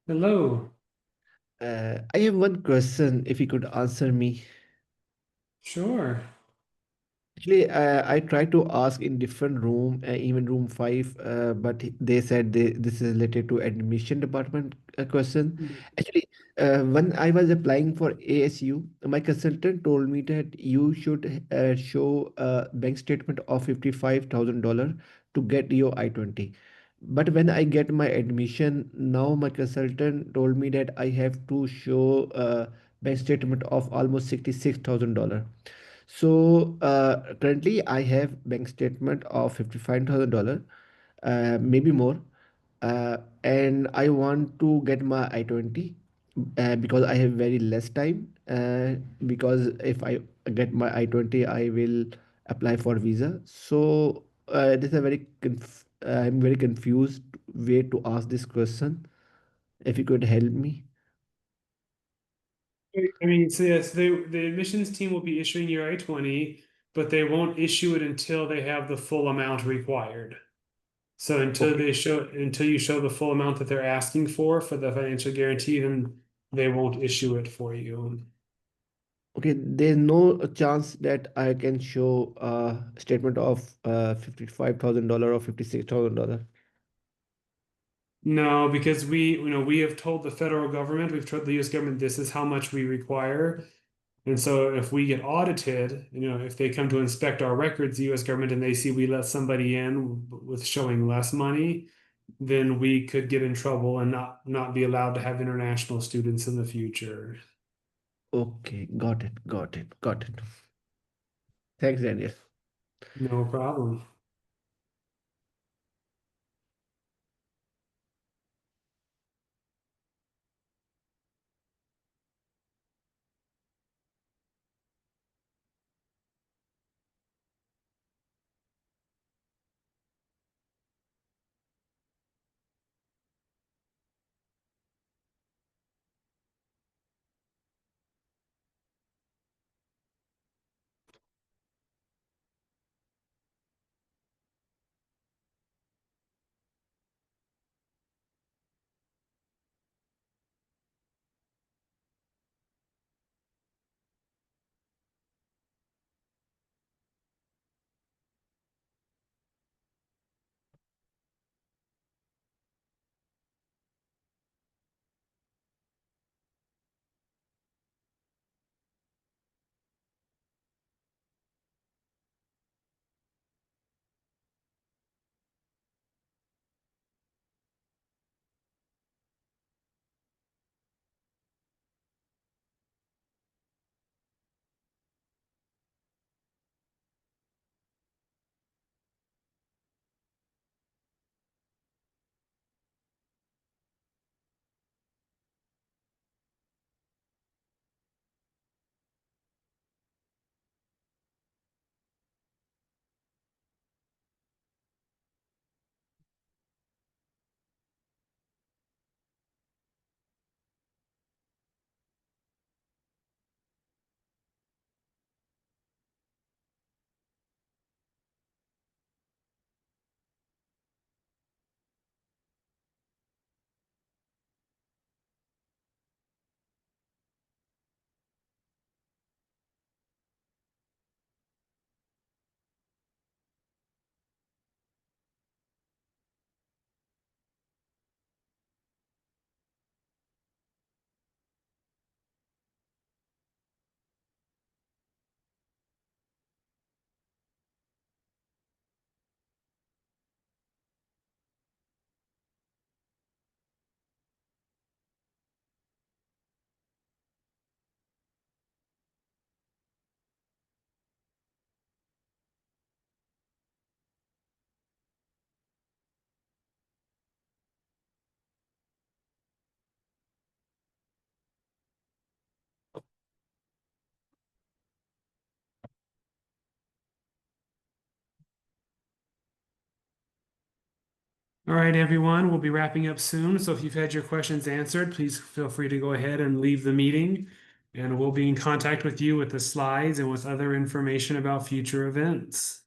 Hello. I have one question, if you could answer me. Sure. Actually, I tried to ask in different room, even room 5, but they said this is related to admission department question. Actually, when I was applying for ASU, my consultant told me that you should show a bank statement of $55,000 to get your I-20. But when I get my admission, now my consultant told me that I have to show a bank statement of almost $66,000. So currently I have bank statement of $55,000, maybe more, and I want to get my I-20 because I have very less time. Because if I get my I-20, I will apply for visa. So this is a I'm very confused way to ask this question. If you could help me. I mean, so yes, the admissions team will be issuing your I-20, but they won't issue it until they have the full amount required. So Okay. until you show the full amount that they're asking for the financial guarantee, then they won't issue it for you. Okay, there's no chance that I can show a statement of $55,000 or $56,000. No, because we have told the federal government, we've told the US government this is how much we require. And so if we get audited, if they come to inspect our records, the US government, and they see we let somebody in with showing less money, then we could get in trouble and not be allowed to have international students in the future. Okay, got it, got it, got it. Thanks, Daniel. No problem. All right, everyone, we'll be wrapping up soon. So if you've had your questions answered, please feel free to go ahead and leave the meeting. And we'll be in contact with you with the slides and with other information about future events.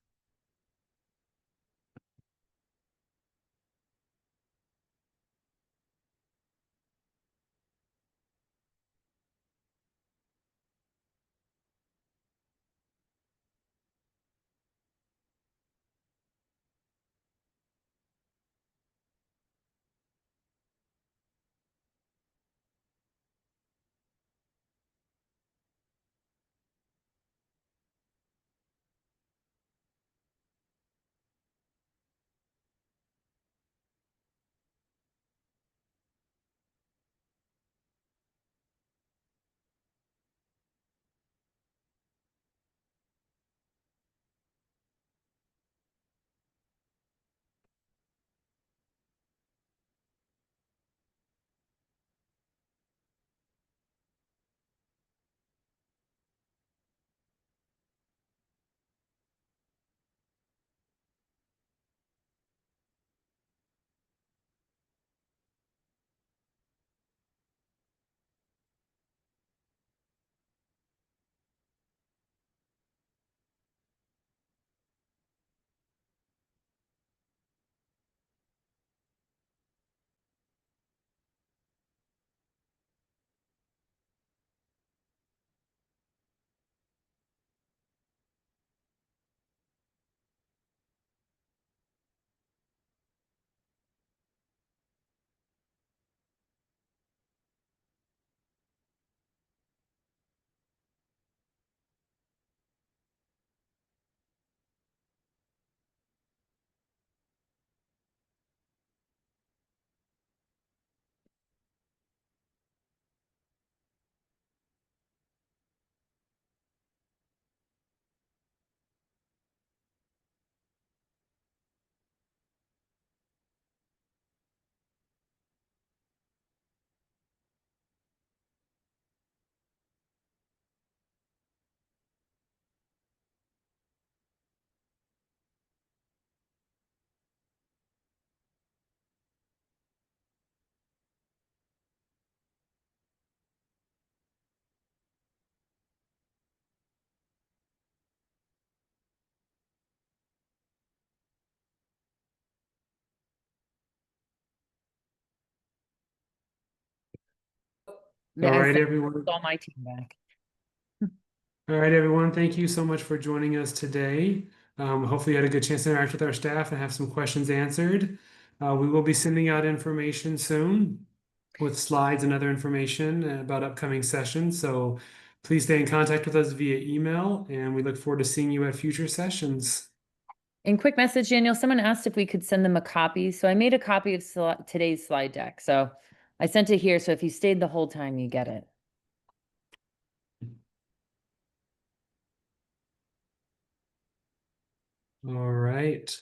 All right, everyone. All my team back. All right, everyone. Thank you so much for joining us today. Hopefully you had a good chance to interact with our staff and have some questions answered. We will be sending out information soon with slides and other information about upcoming sessions. So please stay in contact with us via email, and we look forward to seeing you at future sessions. And quick message, Daniel, someone asked if we could send them a copy. So I made a copy of today's slide deck. So I sent it here. So if you stayed the whole time, you get it. All right.